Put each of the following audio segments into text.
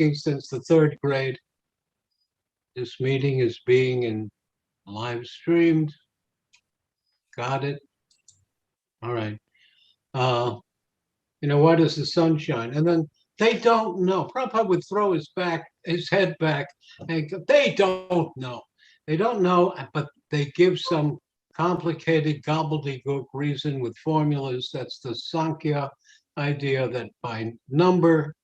asking since the 3rd grade. This meeting is being live streamed. Got it. All right. What is the sunshine? And then they don't know. Prabhupada would throw his head back, and go, they don't know. They don't know, but they give some complicated gobbledygook reason with formulas. That's the Sankhya idea, that by number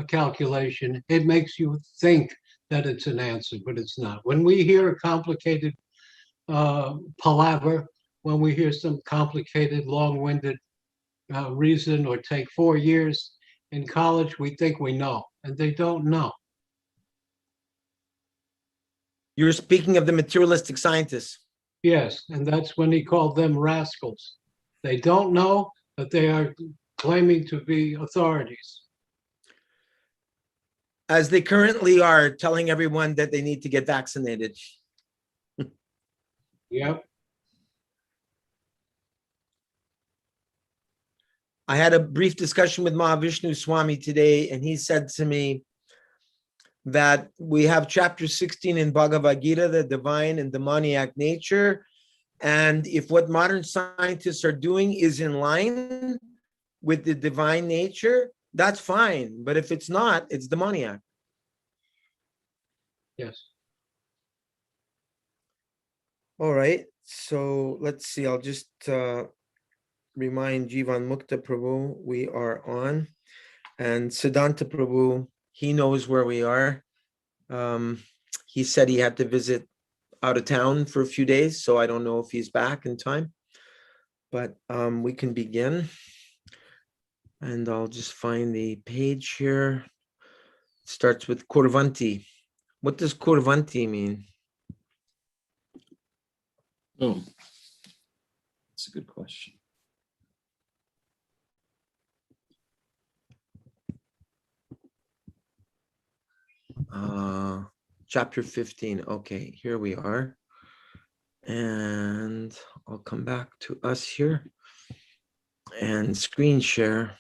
calculation, it makes you think that it's an answer, but it's not. When we hear a complicated palaver, when we hear some complicated, long-winded reason, or take 4 years in college, we think we know, and they don't know. You're speaking of the materialistic scientists. Yes, and that's when he called them rascals. They don't know, but they are claiming to be authorities. As they currently are telling everyone that they need to get vaccinated. Yep. I had a brief discussion with Mahavishnu Swami today, and he said to me that we have chapter 16 in Bhagavad Gita, the divine and demoniac nature. And if what modern scientists are doing is in line with the divine nature, that's fine. But if it's not, it's demoniac. Yes. All right. So let's see. I'll just remind Jivan Mukta Prabhu we are on, and Siddhanta Prabhu, he knows where we are. He said he had to visit out of town for a few days, so I don't know if he's back in time, but we can begin. And I'll just find the page here. It starts with Kurvanti. What does Kurvanti mean? Oh, that's a good question. Chapter 15. Okay, here we are. And I'll come back to us here and screen share.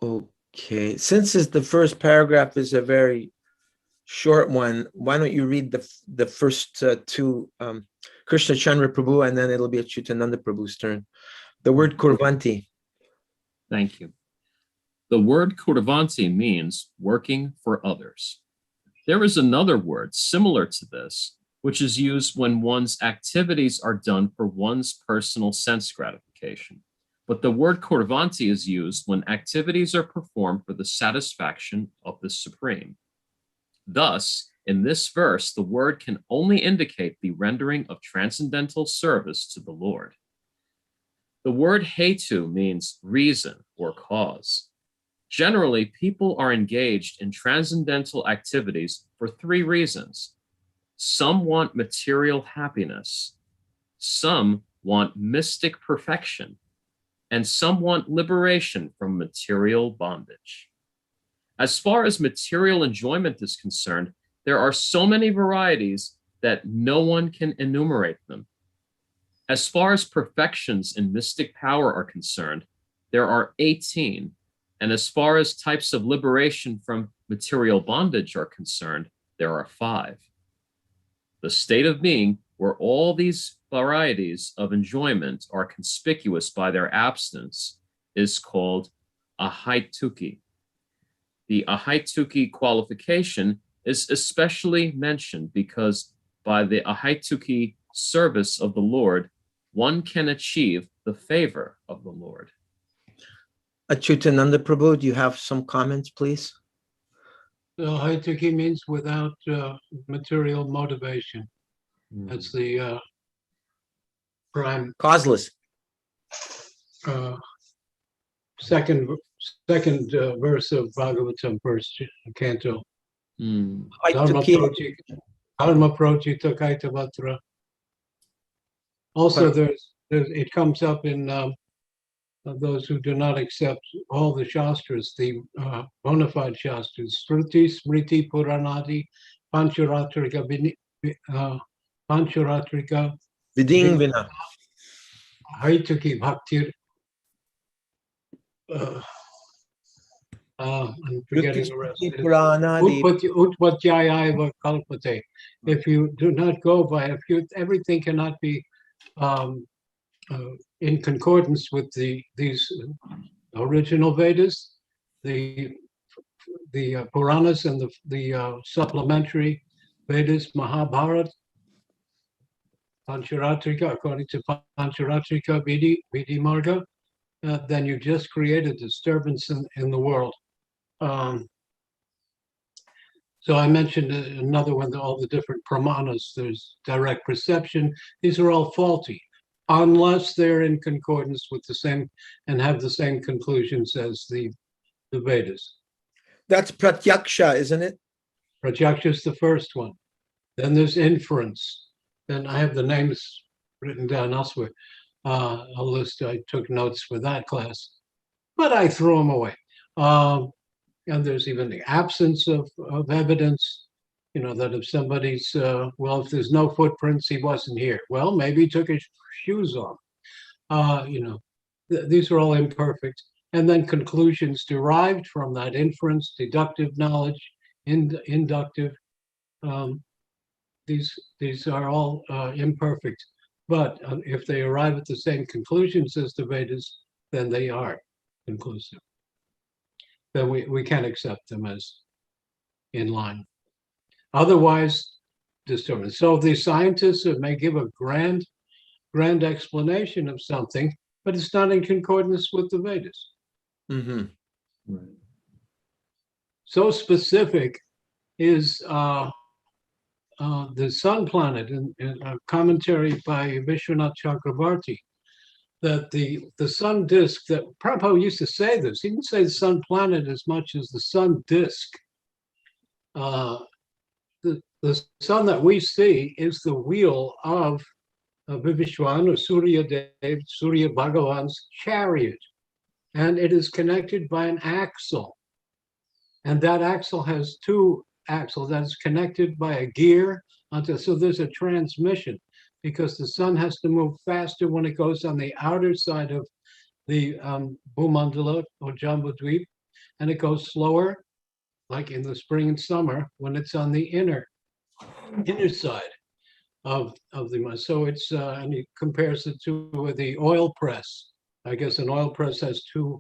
Okay, since the first paragraph is a very short one, why don't you read the first two, Krishna Chandra Prabhu, and then it'll be Acyutananda Prabhu's turn. The word Kurvanti. Thank you. The word Kurvanti means working for others. There is another word similar to this, which is used when one's activities are done for one's personal sense gratification. But the word Kurvanti is used when activities are performed for the satisfaction of the Supreme. Thus, in this verse, the word can only indicate the rendering of transcendental service to the Lord. The word hetu means reason or cause. Generally, people are engaged in transcendental activities for 3 reasons. Some want material happiness, some want mystic perfection, and some want liberation from material bondage. As far as material enjoyment is concerned, there are so many varieties that no one can enumerate them. As far as perfections in mystic power are concerned, there are 18, and as far as types of liberation from material bondage are concerned, there are 5. The state of being where all these varieties of enjoyment are conspicuous by their absence is called ahaituki. The ahaituki qualification is especially mentioned because by the ahaituki service of the Lord, one can achieve the favor of the Lord. Acyutananda Prabhu, do you have some comments, please? Ahaituki means without material motivation. That's the prime Causeless. second verse of Bhagavatam, first canto. Dharma projita kaitavatra. Also, it comes up in those who do not accept all the shastras, the bona fide shastras, Shruti, Smriti, Puranadi, Pancharatrika, Viding Vina. Haituki Bhaktir I'm forgetting the rest. Puranadi. Utpatyayaiva kalpate. If you do not go by, everything cannot be in concordance with these original Vedas, the Puranas and the supplementary Vedas, Mahabharata, Pancharatrika, according to Pancharatrika Vidhi Marga, then you just create a disturbance in the world. So I mentioned another one, all the different pramanas. There's direct perception. These are all faulty, unless they're in concordance with the same and have the same conclusions as the Vedas. That's pratyaksha, isn't it? Pratyaksha is the first one. Then there's inference. Then I have the names written down elsewhere. A list, I took notes for that class, but I threw them away. And there's even the absence of evidence, that if somebody's, if there's no footprints, he wasn't here. Well, maybe he took his shoes off. These are all imperfect. And then conclusions derived from that inference, deductive knowledge, inductive. These are all imperfect. But if they arrive at the same conclusions as the Vedas, then they are conclusive. Then we can accept them as in line. Otherwise, disturbance. So the scientists may give a grand explanation of something, but it's not in concordance with the Vedas. Mm-hmm. Right. So specific is the sun planet in a commentary by Vishwanath Chakrabarti, that the sun disk, that Prabhu used to say this, he didn't say the sun planet as much as the sun disk. The sun that we see is the wheel of Vivishwan or Surya Dev, Surya Bhagavan's chariot. And it is connected by an axle. And that axle has two axles that is connected by a gear. So there's a transmission, because the sun has to move faster when it goes on the outer side of the Bhumandala or Jambudvip, and it goes slower, like in the spring and summer, when it's on the inner side of the moon. So it's, and he compares it to the oil press. I guess an oil press has two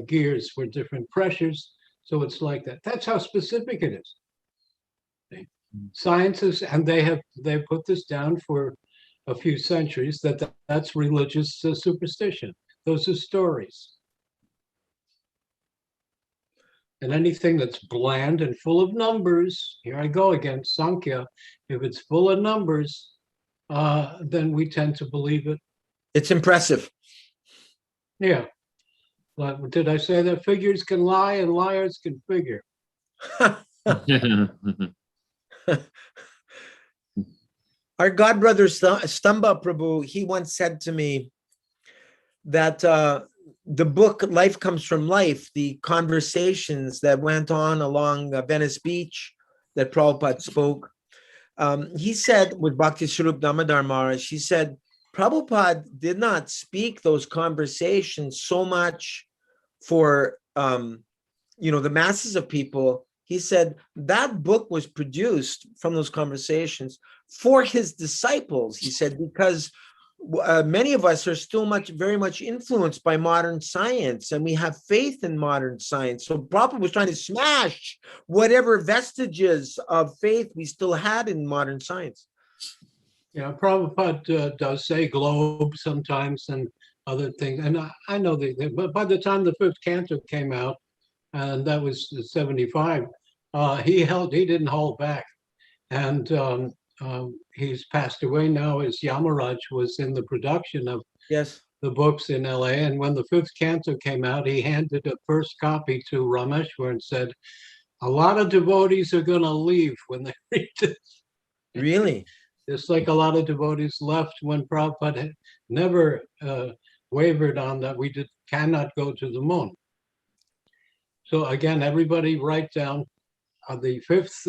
gears for different pressures. So it's like that. That's how specific it is. Scientists, and they put this down for a few centuries, that's religious superstition. Those are stories. And anything that's bland and full of numbers, here I go again, Sankhya, if it's full of numbers, then we tend to believe it. It's impressive. Yeah. But did I say that figures can lie and liars can figure? Our godbrother Stamba Prabhu, he once said to me that the book Life Comes from Life, the conversations that went on along Venice Beach that Prabhupada spoke, he said with Bhakti Swarup Damodar Maharaj, he said, Prabhupada did not speak those conversations so much for the masses of people. He said that book was produced from those conversations for his disciples. He said, because many of us are still very much influenced by modern science, and we have faith in modern science. So Prabhupada was trying to smash whatever vestiges of faith we still had in modern science. Yeah, Prabhupada does say globe sometimes and other things. And I know but by the time the fifth canto came out, and that was 75, he didn't hold back. And he's passed away now, as Yamaraj was in the production of the books in LA. And when the fifth canto came out, he handed a first copy to Rameshwar and said, a lot of devotees are going to leave when they read this. Really? Just like a lot of devotees left when Prabhupada had never wavered on that we cannot go to the moon. So again, everybody write down the fifth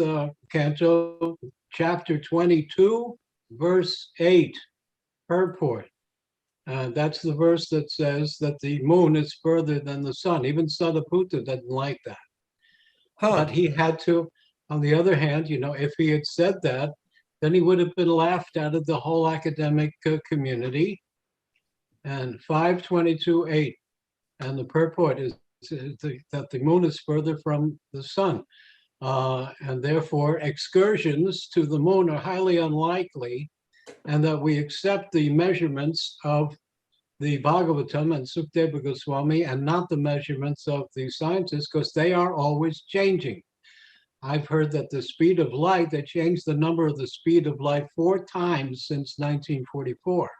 canto, chapter 22, verse 8, purport. That's the verse that says that the moon is further than the sun. Even Sadaputta doesn't like that. But he had to, on the other hand, if he had said that, then he would have been laughed out of the whole academic community. And 522.8, and the purport is that the moon is further from the sun. And therefore, excursions to the moon are highly unlikely, and that we accept the measurements of the Bhagavatam and Sukadeva Goswami and not the measurements of the scientists, because they are always changing. I've heard that the speed of light, they changed the number of the speed of light 4 times since 1944,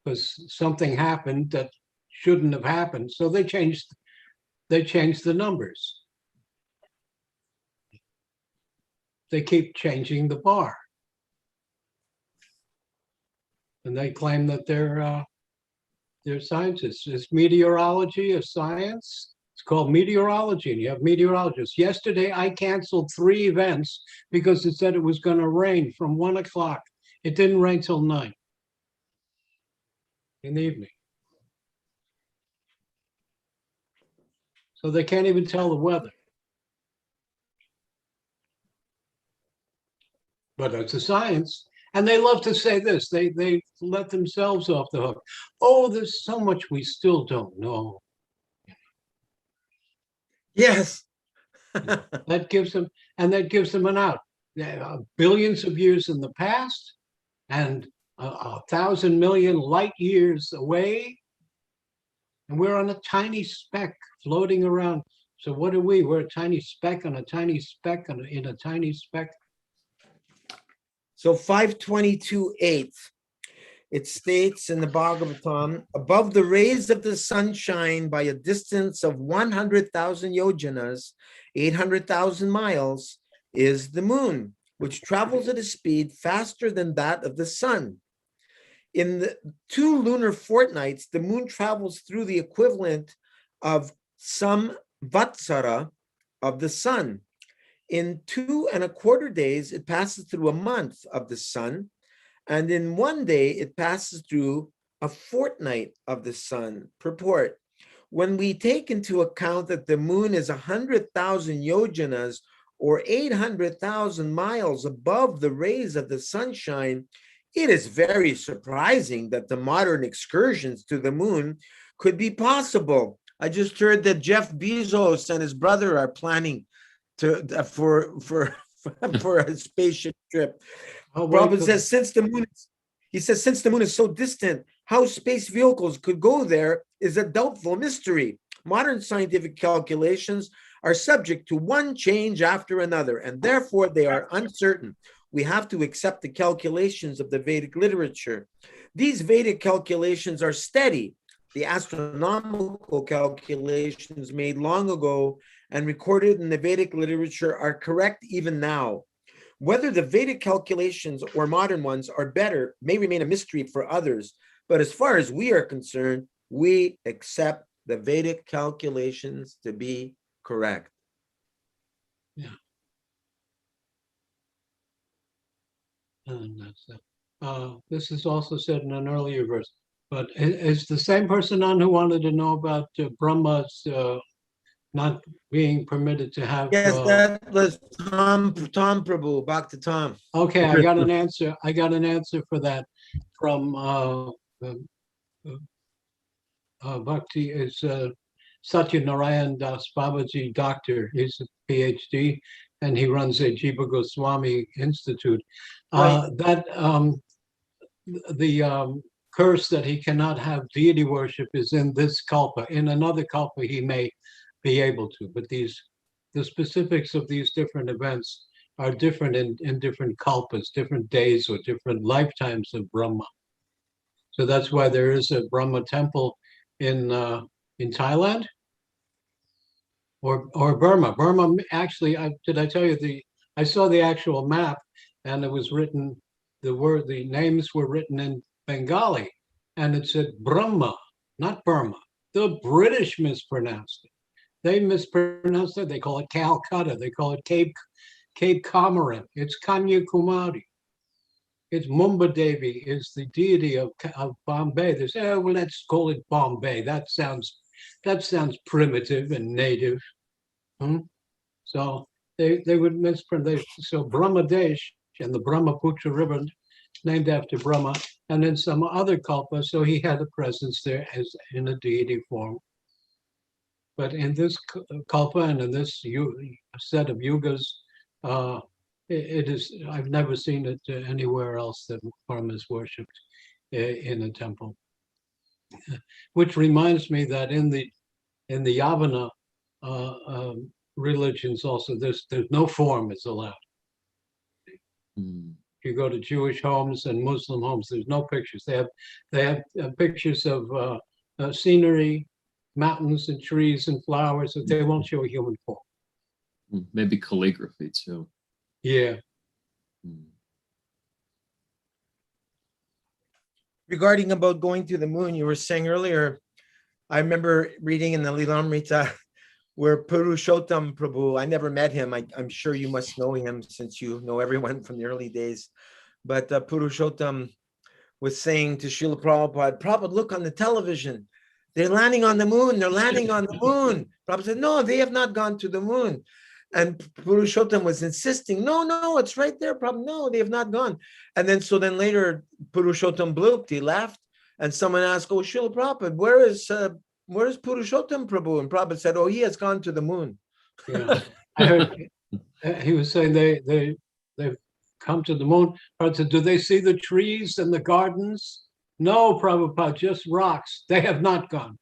because something happened that shouldn't have happened. So they changed the numbers. They keep changing the bar. And they claim that they're scientists. Is meteorology a science? It's called meteorology, and you have meteorologists. Yesterday, I canceled 3 events because it said it was going to rain from 1 o'clock. It didn't rain till 9 in the evening. So they can't even tell the weather. But it's a science. And they love to say this. They let themselves off the hook. Oh, there's so much we still don't know. Yes. That gives them an out. Billions of years in the past and 1,000 million light years away. And we're on a tiny speck floating around. So what are we? We're a tiny speck on a tiny speck in a tiny speck. So 522.8, it states in the Bhagavatam, above the rays of the sunshine by a distance of 100,000 yojanas, 800,000 miles, is the moon, which travels at a speed faster than that of the sun. In the 2 lunar fortnights, the moon travels through the equivalent of some vatsara of the sun. In 2 1/4 days, it passes through a month of the sun, and in 1 day, it passes through a fortnight of the sun. Purport: when we take into account that the moon is 100,000 yojanas, or 800,000 miles above the rays of the sunshine, it is very surprising that the modern excursions to the moon could be possible. I just heard that Jeff Bezos and his brother are planning for a spaceship trip. Prabhu says since the moon is so distant, how space vehicles could go there is a doubtful mystery. Modern scientific calculations are subject to one change after another, and therefore they are uncertain. We have to accept the calculations of the Vedic literature. These Vedic calculations are steady. The astronomical calculations made long ago and recorded in the Vedic literature are correct even now. Whether the Vedic calculations or modern ones are better may remain a mystery for others, but as far as we are concerned, we accept the Vedic calculations to be correct. Yeah. And that's it. This is also said in an earlier verse, but is the same person on who wanted to know about Brahma's not being permitted to have. Yes, that was Tom Prabhu, back to Tom. Okay, I got an answer. I got an answer for that from Bhakti is Satyanarayan Das Babaji, doctor. He's a PhD, and he runs a Jiva Goswami Institute. Right. The curse that he cannot have deity worship is in this kalpa. In another kalpa, he may be able to, but the specifics of these different events are different in different kalpas, different days or different lifetimes of Brahma. So that's why there is a Brahma temple in Thailand or Burma. Burma actually, did I tell you I saw the actual map, and it was written, the names were written in Bengali, and it said Brahma, not Burma. The British mispronounced it. They mispronounced it. They call it Calcutta. They call it Cape Comorin. It's Kanyakumari. It's Mumba Devi is the deity of Bombay. They say, oh, well, let's call it Bombay. That sounds primitive and native. So they would mispronounce. So Brahmadesh and the Brahmaputra River, named after Brahma, and then some other kalpa. So he had a presence there as in a deity form. But in this kalpa and in this set of yugas, it is. I've never seen it anywhere else that Brahma is worshipped in a temple. Which reminds me that in the Yavana religions also, there's no form is allowed. You go to Jewish homes and Muslim homes, there's no pictures. They have pictures of scenery, mountains and trees and flowers, but they won't show a human form. Maybe calligraphy too. Yeah. Regarding about going to the moon, you were saying earlier, I remember reading in the Lilamrita where Purushottam Prabhu, I never met him. I'm sure you must know him since you know everyone from the early days. But Purushottam was saying to Srila Prabhupada, Prabhupada, look on the television. They're landing on the moon. They're landing on the moon. Prabhupada said, no, they have not gone to the moon. And Purushottam was insisting, no, it's right there. Prabhupada, no, they have not gone. And then later Purushottam blooped, he laughed. And someone asked, oh, Srila Prabhupada, where is Purushottam Prabhu? And Prabhupada said, oh, he has gone to the moon. Yeah. I heard he was saying they've come to the moon. Prabhupada said, do they see the trees and the gardens? No, Prabhupada, just rocks. They have not gone.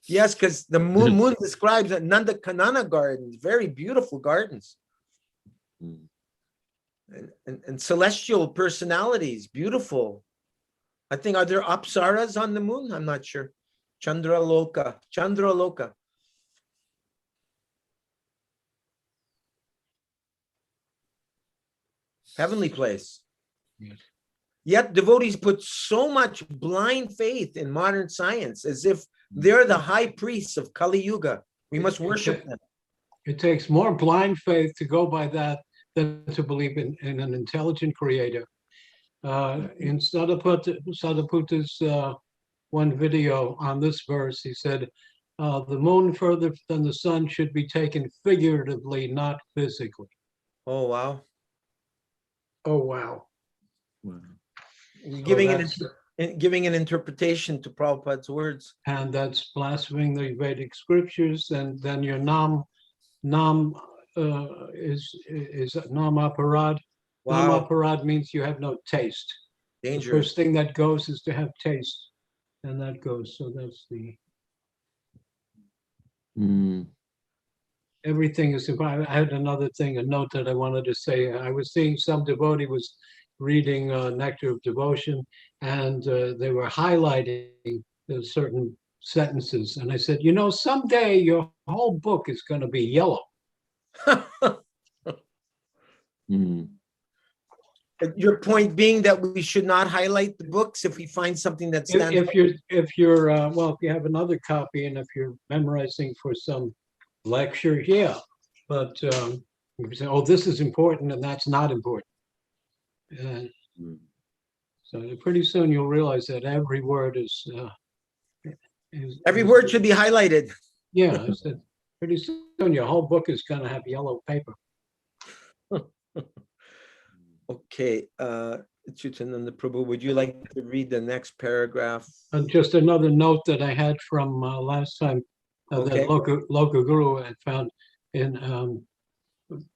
Yes, because the moon describes Nanda Kanana gardens, very beautiful gardens. And celestial personalities, beautiful. I think, are there Apsaras on the moon? I'm not sure. Chandraloka. Heavenly place. Yes. Yet devotees put so much blind faith in modern science as if they're the high priests of Kali Yuga. We must worship them. It takes more blind faith to go by that than to believe in an intelligent creator. In Sadaputa's one video on this verse, he said, the moon further than the sun should be taken figuratively, not physically. Oh, wow. Oh, wow. Giving an interpretation to Prabhupada's words. And that's blaspheming the Vedic scriptures, and then your nam is nam aparad. Wow. Nam aparad means you have no taste. Dangerous. The first thing that goes is to have taste, and that goes. So that's the everything is. I had another thing, a note that I wanted to say. I was seeing some devotee was reading Nectar of Devotion, and they were highlighting certain sentences. And I said, someday your whole book is going to be yellow. Your point being that we should not highlight the books if we find something that stands. If you have another copy and if you're memorizing for some lecture, yeah. But if you say, oh, this is important and that's not important. So pretty soon you'll realize that every word is every word should be highlighted. Yeah, I said pretty soon your whole book is going to have yellow paper. Okay, Acyutananda Prabhu, would you like to read the next paragraph? And just another note that I had from last time that Loka Guru had found in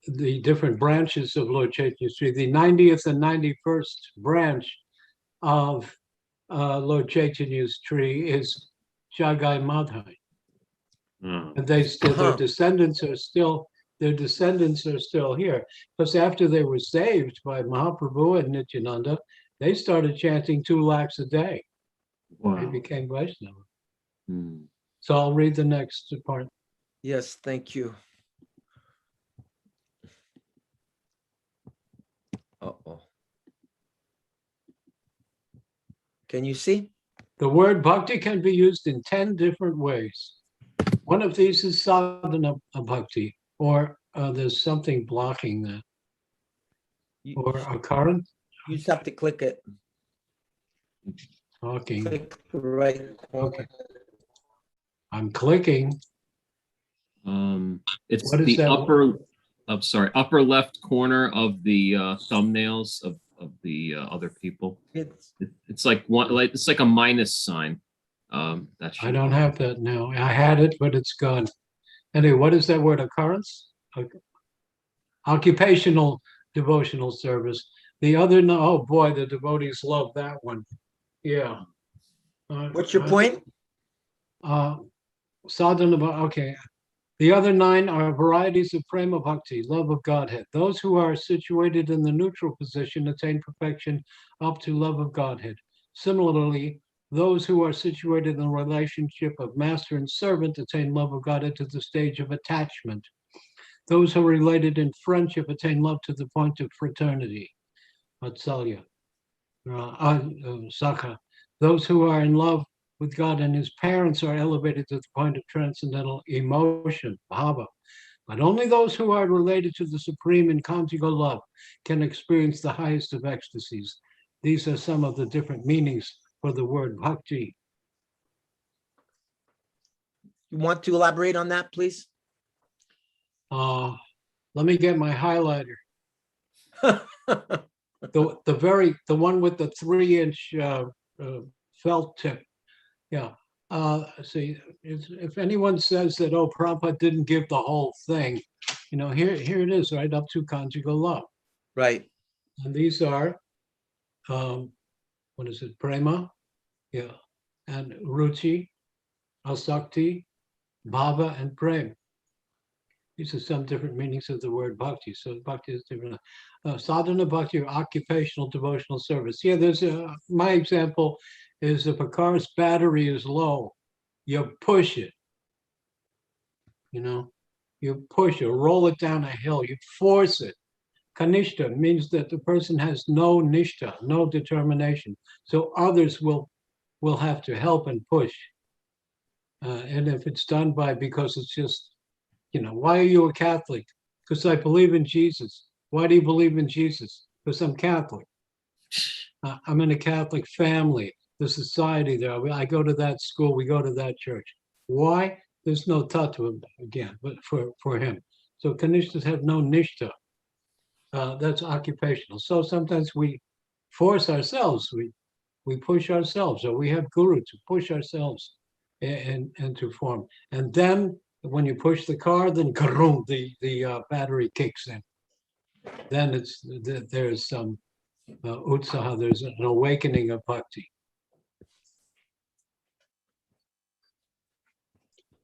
the different branches of Lord Chaitanya's tree. The 90th and 91st branch of Lord Chaitanya's tree is Jagai Madhai. And their descendants are still here. Because after they were saved by Mahaprabhu and Nityananda, they started chanting 2 lakhs a day. Wow. They became Vaishnava. So I'll read the next part. Yes, thank you. Uh-oh. Can you see? The word bhakti can be used in 10 different ways. One of these is sadhana bhakti, or there's something blocking that. Or a current You just have to click it. Talking. Click the right corner. Okay. I'm clicking. It's What is the that? upper left corner of the thumbnails of the other people. It's like it's like a minus sign. That's I don't have that now. I had it, but it's gone. Anyway, what is that word? Occurrence? Occupational devotional service. The other, no, oh boy, the devotees love that one. Yeah. What's your point? Sadhana, okay. The other 9 are varieties of prema bhakti, love of Godhead. Those who are situated in the neutral position attain perfection up to love of Godhead. Similarly, those who are situated in the relationship of master and servant attain love of Godhead to the stage of attachment. Those who are related in friendship attain love to the point of fraternity, Vatsalya, Sakha. Those who are in love with God and his parents are elevated to the point of transcendental emotion, bhava. But only those who are related to the supreme in conjugal love can experience the highest of ecstasies. These are some of the different meanings for the word bhakti. You want to elaborate on that, please? Let me get my highlighter. The one with the 3-inch felt tip. Yeah. See, if anyone says that, oh, Prabhupada didn't give the whole thing, here it is, right up to conjugal love. Right. And these are, what is it, prema, yeah, and ruchi, asakti, bhava, and prem. These are some different meanings of the word bhakti. So bhakti is different. Sadhana bhakti, or occupational devotional service. Yeah, there's my example is if a car's battery is low, you push it. You push it, roll it down a hill, you force it. Kanishta means that the person has no nishta, no determination. So others will have to help and push. And if it's done because it's just, why are you a Catholic? Because I believe in Jesus. Why do you believe in Jesus? Because I'm Catholic. I'm in a Catholic family, the society there. I go to that school, we go to that church. Why? There's no tattva again, but for him. So Kanishtas have no nishta. That's occupational. So sometimes we force ourselves, we push ourselves, or we have guru to push ourselves and to form. And then when you push the car, then karoom, the battery kicks in. Then there's some utsaha, there's an awakening of bhakti.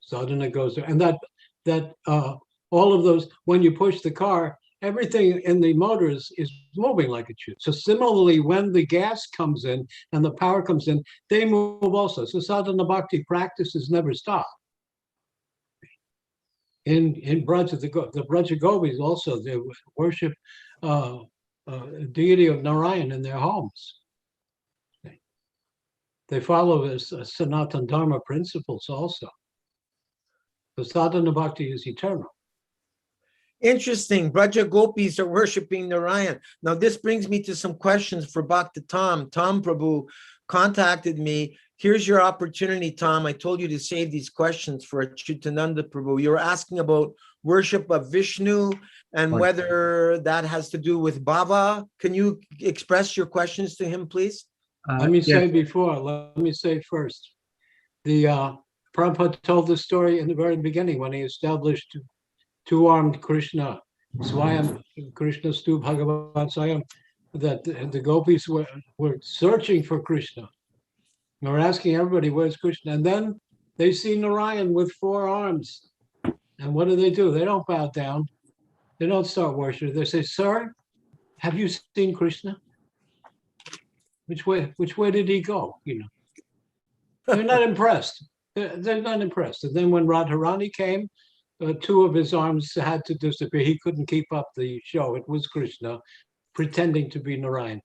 Sadhana goes there, and that all of those, when you push the car, everything in the motors is moving like it should. So similarly, when the gas comes in and the power comes in, they move also. So sadhana bhakti practices never stop. In Braja, the Braja Gopis also, they worship deity of Narayan in their homes. They follow Sanatana Dharma principles also. The sadhana bhakti is eternal. Interesting. Braja Gopis are worshiping Narayan. Now, this brings me to some questions for Bhakta Tom. Tom Prabhu contacted me. Here's your opportunity, Tom. I told you to save these questions for Acyutananda Prabhu. You're asking about worship of Vishnu and whether that has to do with bhava. Can you express your questions to him, please? Let me say first. The Prabhupada told the story in the very beginning when he established two-armed Krishna, Swayam, Krishna Stu Bhagavan Swayam, that the gopis were searching for Krishna. They were asking everybody, where's Krishna? And then they see Narayan with 4 arms. And what do? They don't bow down. They don't start worshiping. They say, sir, have you seen Krishna? Which way did he go? They're not impressed. They're not impressed. And then when Radharani came, 2 of his arms had to disappear. He couldn't keep up the show. It was Krishna pretending to be Narayan.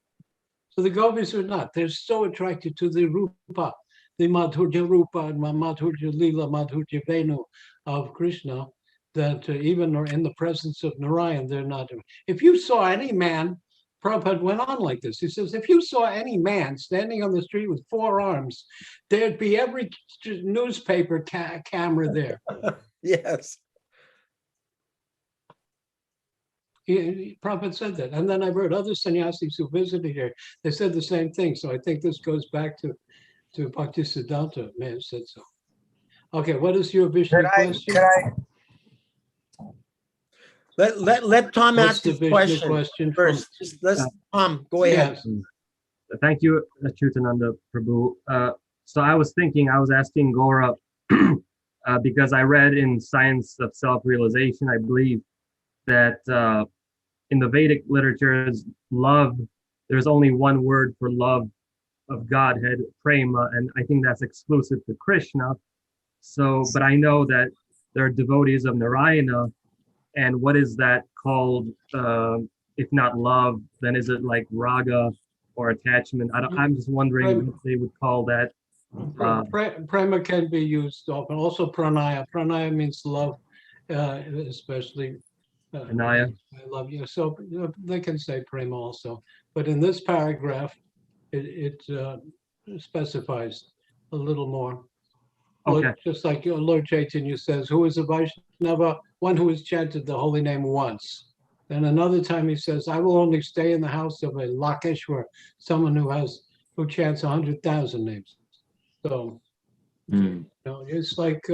So the gopis are not. They're so attracted to the rupa, the madhurya rupa and madhurya lila, madhurya venu of Krishna, that even in the presence of Narayan, they're not. If you saw any man Prabhupada went on like this. He says, if you saw any man standing on the street with 4 arms, there'd be every newspaper camera there. Yes. Prabhupada said that. And then I've heard other sannyasis who visited here. They said the same thing. So I think this goes back to Bhaktisiddhanta may have said so. Okay, what is your Vishnu question? Let Tom What's ask the his Vishnu question question first. from- Just let's Tom, go ahead. Yes. Thank you, Acyutananda Prabhu. So I was asking Gora, because I read in Science of Self-Realization, I believe, that in the Vedic literatures, love, there's only one word for love of Godhead, prema, and I think that's exclusive to Krishna. So, but I know that there are devotees of Narayana, and what is that called? If not love, then is it like raga or attachment? I'm just wondering what they would call that. Prema can be used often. Also pranaya. Pranaya means love, especially. Anaya. I love you. So they can say prema also. But in this paragraph, it specifies a little more. Okay. Just like Lord Chaitanya says, who is a Vaishnava? One who has chanted the holy name once. Then another time he says, I will only stay in the house of a Lakeshwar, someone who chants 100,000 names. So, it's like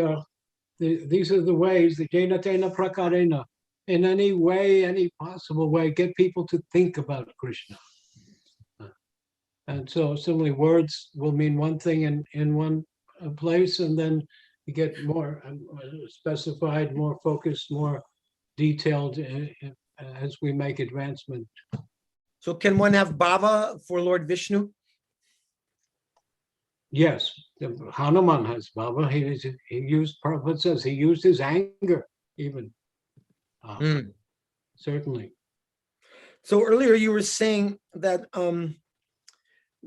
these are the ways, the Jena Tena Prakarena, in any way, any possible way, get people to think about Krishna. And so similarly, words will mean one thing in one place, and then you get more specified, more focused, more detailed as we make advancement. So can one have bhava for Lord Vishnu? Yes, Hanuman has bhava. He used, Prabhupada says, he used his anger even. Certainly. So earlier you were saying that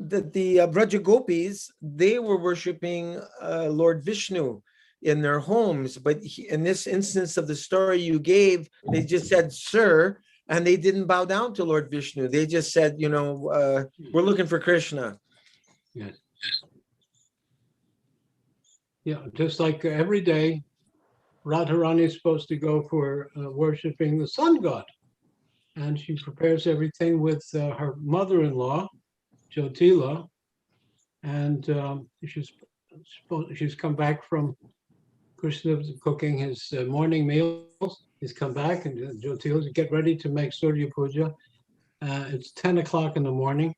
that the Braja Gopis, they were worshiping Lord Vishnu in their homes, but in this instance of the story you gave, they just said, sir, and they didn't bow down to Lord Vishnu. They just said, we're looking for Krishna. Yes. Yeah, just like every day, Radharani is supposed to go for worshiping the sun god. And she prepares everything with her mother-in-law, Jyotila, and she's come back from Krishna cooking his morning meals. He's come back, and Jyotila get ready to make Surya Puja. It's 10 o'clock in the morning,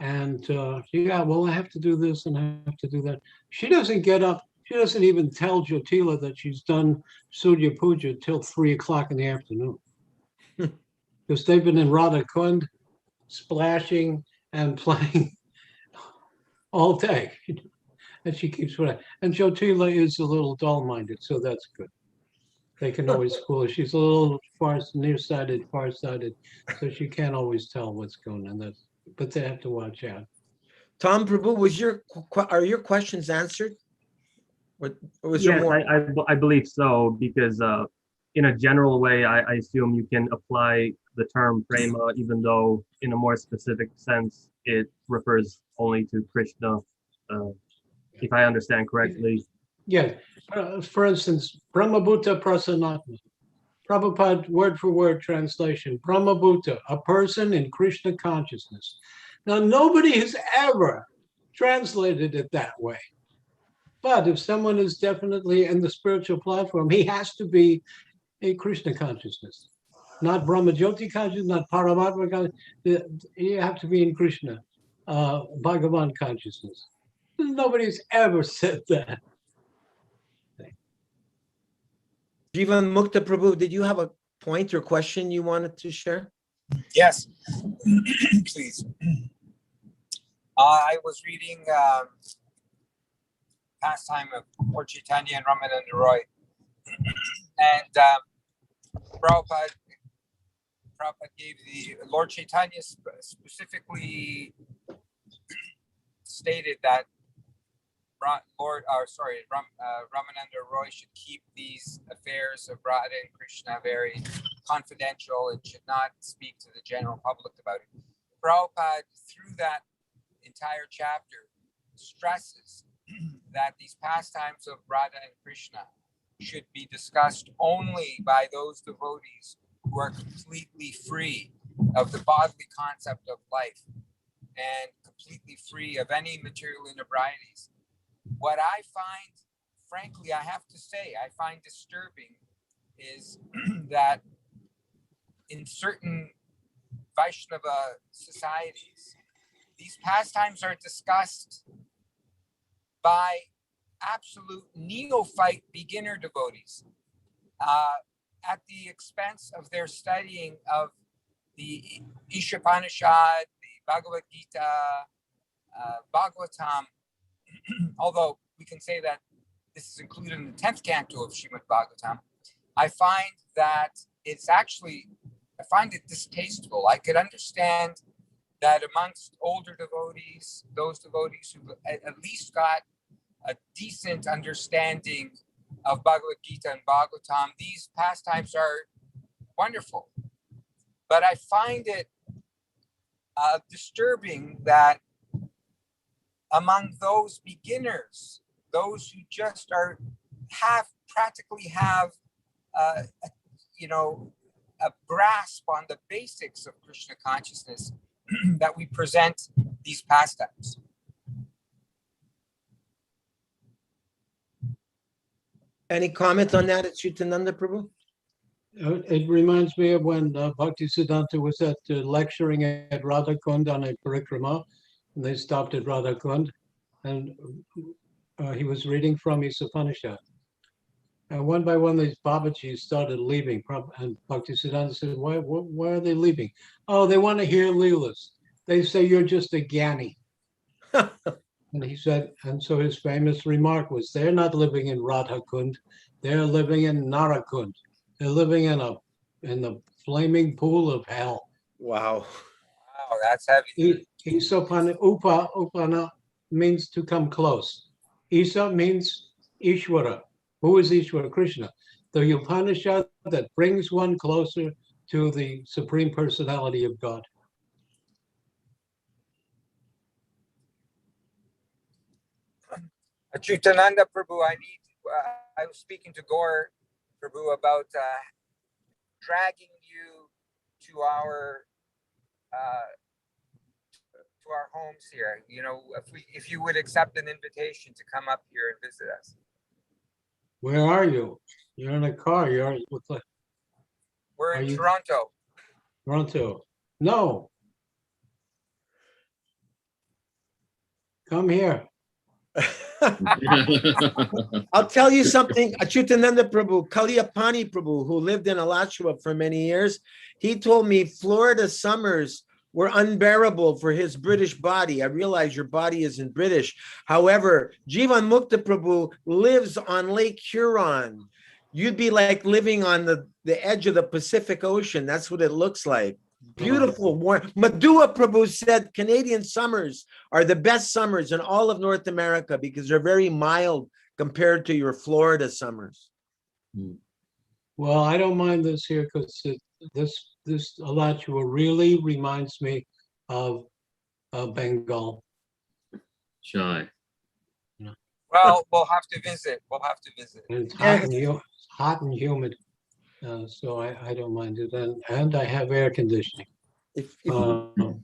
and well, I have to do this and I have to do that. She doesn't get up. She doesn't even tell Jyotila that she's done Surya Puja till 3 o'clock in the afternoon. Because they've been in Radha Kund, splashing and playing all day. And she keeps playing. And Jyotila is a little dull-minded, so that's good. They can always fool her. She's a little nearsighted, farsighted, so she can't always tell what's going on. But they have to watch out. Tom Prabhu, are your questions answered? Or was there Yes, more? I believe so, because in a general way, I assume you can apply the term prema, even though in a more specific sense, it refers only to Krishna, if I understand correctly. Yeah, for instance, Brahmabhuta Prasanatma. Prabhupada word for word translation, Brahmabhuta, a person in Krishna consciousness. Now, nobody has ever translated it that way. But if someone is definitely in the spiritual platform, he has to be a Krishna consciousness, not Brahmajyoti consciousness, not Paramatma consciousness. You have to be in Krishna, Bhagavan consciousness. Nobody's ever said that. Jivan Mukta Prabhu, did you have a point or question you wanted to share? Yes, please. I was reading Pastime of Lord Caitanya and Ramananda Roy, and Prabhupada gave Lord Caitanya specifically stated that Ramananda Roy should keep these affairs of Radha and Krishna very confidential and should not speak to the general public about it. Prabhupada, through that entire chapter, stresses that these pastimes of Radha and Krishna should be discussed only by those devotees who are completely free of the bodily concept of life and completely free of any material inebrieties. What I find, frankly, I have to say, I find disturbing is that in certain Vaishnava societies, these pastimes are discussed by absolute neophyte beginner devotees at the expense of their studying of the Ishopanishad, the Bhagavad Gita, Bhagavatam, although we can say that this is included in the 10th canto of Srimad Bhagavatam. I find that it's actually, I find it distasteful. I could understand that amongst older devotees, those devotees who at least got a decent understanding of Bhagavad Gita and Bhagavatam, these pastimes are wonderful. But I find it disturbing that among those beginners, those who just practically have a grasp on the basics of Krishna consciousness, that we present these pastimes. Any comment on that, Acyutananda Prabhu? It reminds me of when Bhaktisiddhanta was lecturing at Radhakund on a parikrama, and they stopped at Radhakund, and he was reading from his Upanishad. And one by one, these Babajis started leaving. And Bhaktisiddhanta said, why are they leaving? Oh, they want to hear Leelas. They say you're just a Gyani. And he said, and so his famous remark was, they're not living in Radhakund, they're living in Narakund. They're living in the flaming pool of hell. Wow. Wow, that's heavy. Upana means to come close. Isa means Ishvara. Who is Ishvara? Krishna. The Upanishad that brings one closer to the Supreme Personality of God. Acyutananda Prabhu, I was speaking to Gaur Prabhu about dragging you to our homes here. You know, if you would accept an invitation to come up here and visit us. Where are you? You're in a car. We're in Toronto. Toronto. No. Come here. I'll tell you something, Acyutananda Prabhu, Kalyapani Prabhu, who lived in Alachua for many years, he told me Florida summers were unbearable for his British body. I realize your body isn't British. However, Jivan Mukta Prabhu lives on Lake Huron. You'd be like living on the edge of the Pacific Ocean. That's what it looks like. Beautiful, warm. Madhua Prabhu said Canadian summers are the best summers in all of North America because they're very mild compared to your Florida summers. Well, I don't mind this here because this Alachua really reminds me of Bengal. Shy. Well, we'll have to visit. And it's hot and humid. So I don't mind it. And I have air conditioning. If you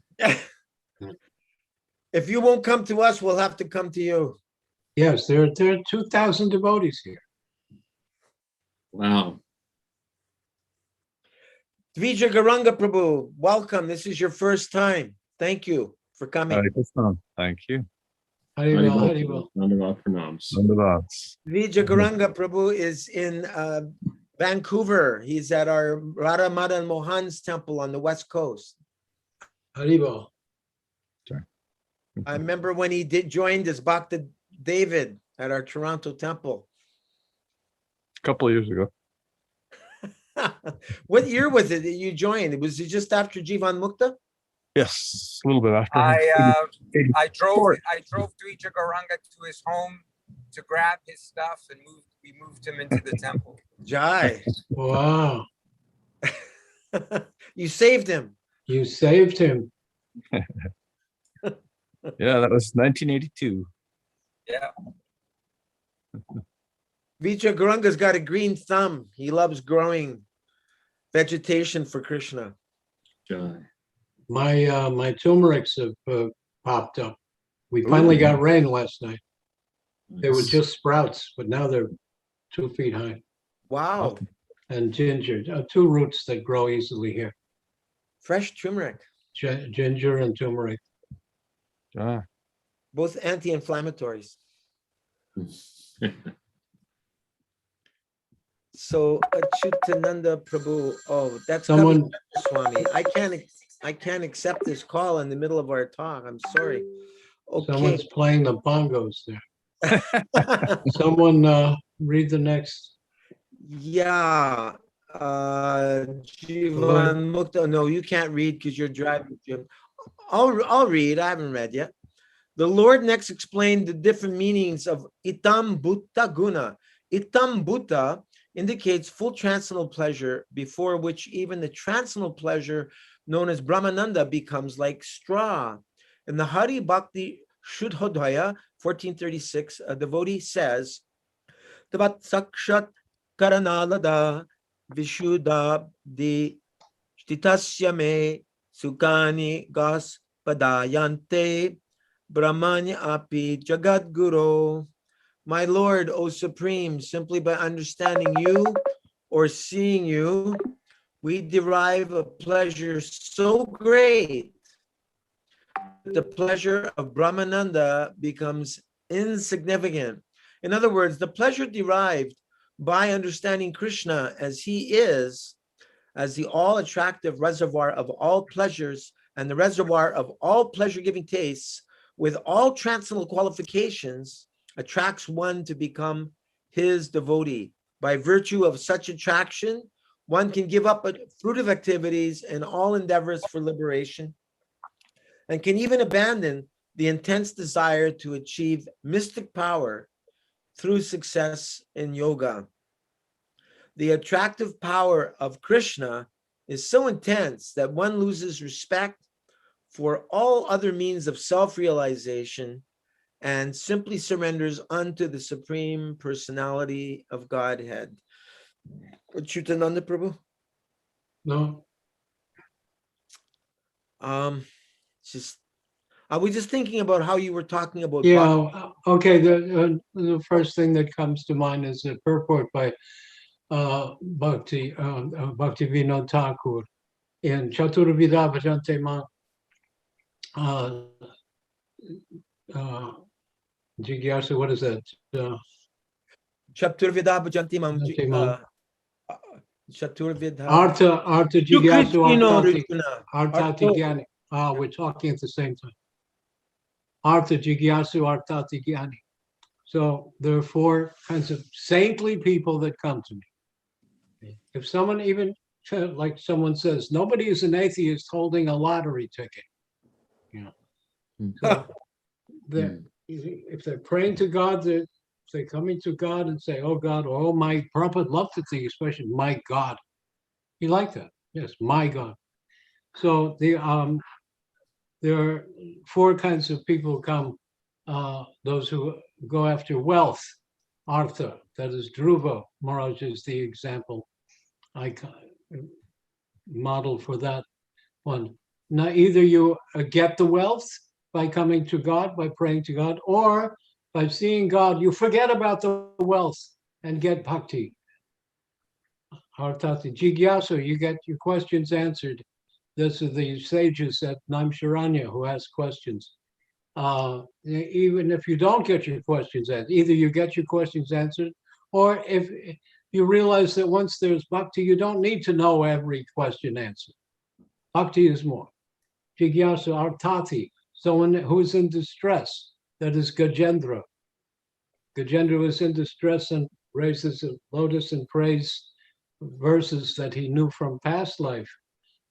won't come to us, we'll have to come to you. Yes, there are 2,000 devotees here. Wow. Dvija Garanga Prabhu, welcome. This is your first time. Thank you for coming. Thank you. Haribol. Dvija Garanga Prabhu is in Vancouver. He's at our Radha Madan Mohan's temple on the West Coast. Haribol. I remember when he joined as Bhakta David at our Toronto temple. A couple of years ago. What year was it that you joined? Was it just after Jivan Mukta? Yes, a little bit after. I drove Dvija Garanga to his home to grab his stuff and we moved him into the temple. Jai. Wow. You saved him. You saved him. Yeah, that was 1982. Yeah. Vijay Gurunga's got a green thumb. He loves growing vegetation for Krishna. Jai. My turmerics have popped up. We finally got rain last night. They were Nice. just sprouts, but now they're 2 feet high. Wow. And ginger, 2 roots that grow easily here. Fresh turmeric. Ginger and turmeric. Ah, Both anti-inflammatories. So Acyutananda Prabhu, oh, that's Someone, Swami. I can't accept this call in the middle of our talk. I'm sorry. Okay. someone's playing the bongos there. Someone read the next. Yeah. Jivan Mukta. No, you can't read because you're driving, Jim. I'll read. I haven't read yet. The Lord next explained the different meanings of itam bhutta guna. Itam bhutta indicates full transcendental pleasure, before which even the transcendental pleasure known as Brahmananda becomes like straw. In the Hari Bhakti Shuddhodaya 1436, a devotee says, Tavat sakshat karanalada vishuddha di shtitasya me sukani gas padayante brahmanya api jagat guru. My Lord, O Supreme, simply by understanding you or seeing you, we derive a pleasure so great that the pleasure of Brahmananda becomes insignificant. In other words, the pleasure derived by understanding Krishna as he is, as the all-attractive reservoir of all pleasures and the reservoir of all pleasure-giving tastes, with all transcendental qualifications, attracts one to become his devotee. By virtue of such attraction, one can give up fruitive activities and all endeavors for liberation, and can even abandon the intense desire to achieve mystic power through success in yoga. The attractive power of Krishna is so intense that one loses respect for all other means of self-realization and simply surrenders unto the Supreme Personality of Godhead. Acyutananda Prabhu? No, I was just thinking about how you were talking about yeah, okay. The first thing that comes to mind is a purport by Bhakti Vinod Thakur in Chaturvida Bhajante Ma Jigyasu. What is that? Chaturvida Bhajanti Mam. Bhajante Ma. Chaturvida. Artha Jigyasu Artati Gyani. Artati. We're talking at the same time. Artha Jigyasu Artati Gyani. So there are 4 kinds of saintly people that come to me. If someone even, like someone says, nobody is an atheist holding a lottery ticket. You know, so if they're praying to God, they're coming to God and say, "Oh God," or "Oh my." Prabhupada loved the thing, especially "My God." He liked that. Yes, "My God." So there are 4 kinds of people who come. Those who go after wealth, Artha, that is Dhruva Maharaj is the example, model for that one. Now, either you get the wealth by coming to God, by praying to God, or by seeing God, you forget about the wealth and get bhakti. Artati Jigyasu, you get your questions answered. This is the sages at Naimsharanya who ask questions. Even if you don't get your questions answered, either you get your questions answered, or if you realize that once there's bhakti, you don't need to know every question answered. Bhakti is more. Jigyasu Artati, someone who is in distress, that is Gajendra. Gajendra was in distress and raises a lotus and prays verses that he knew from past life.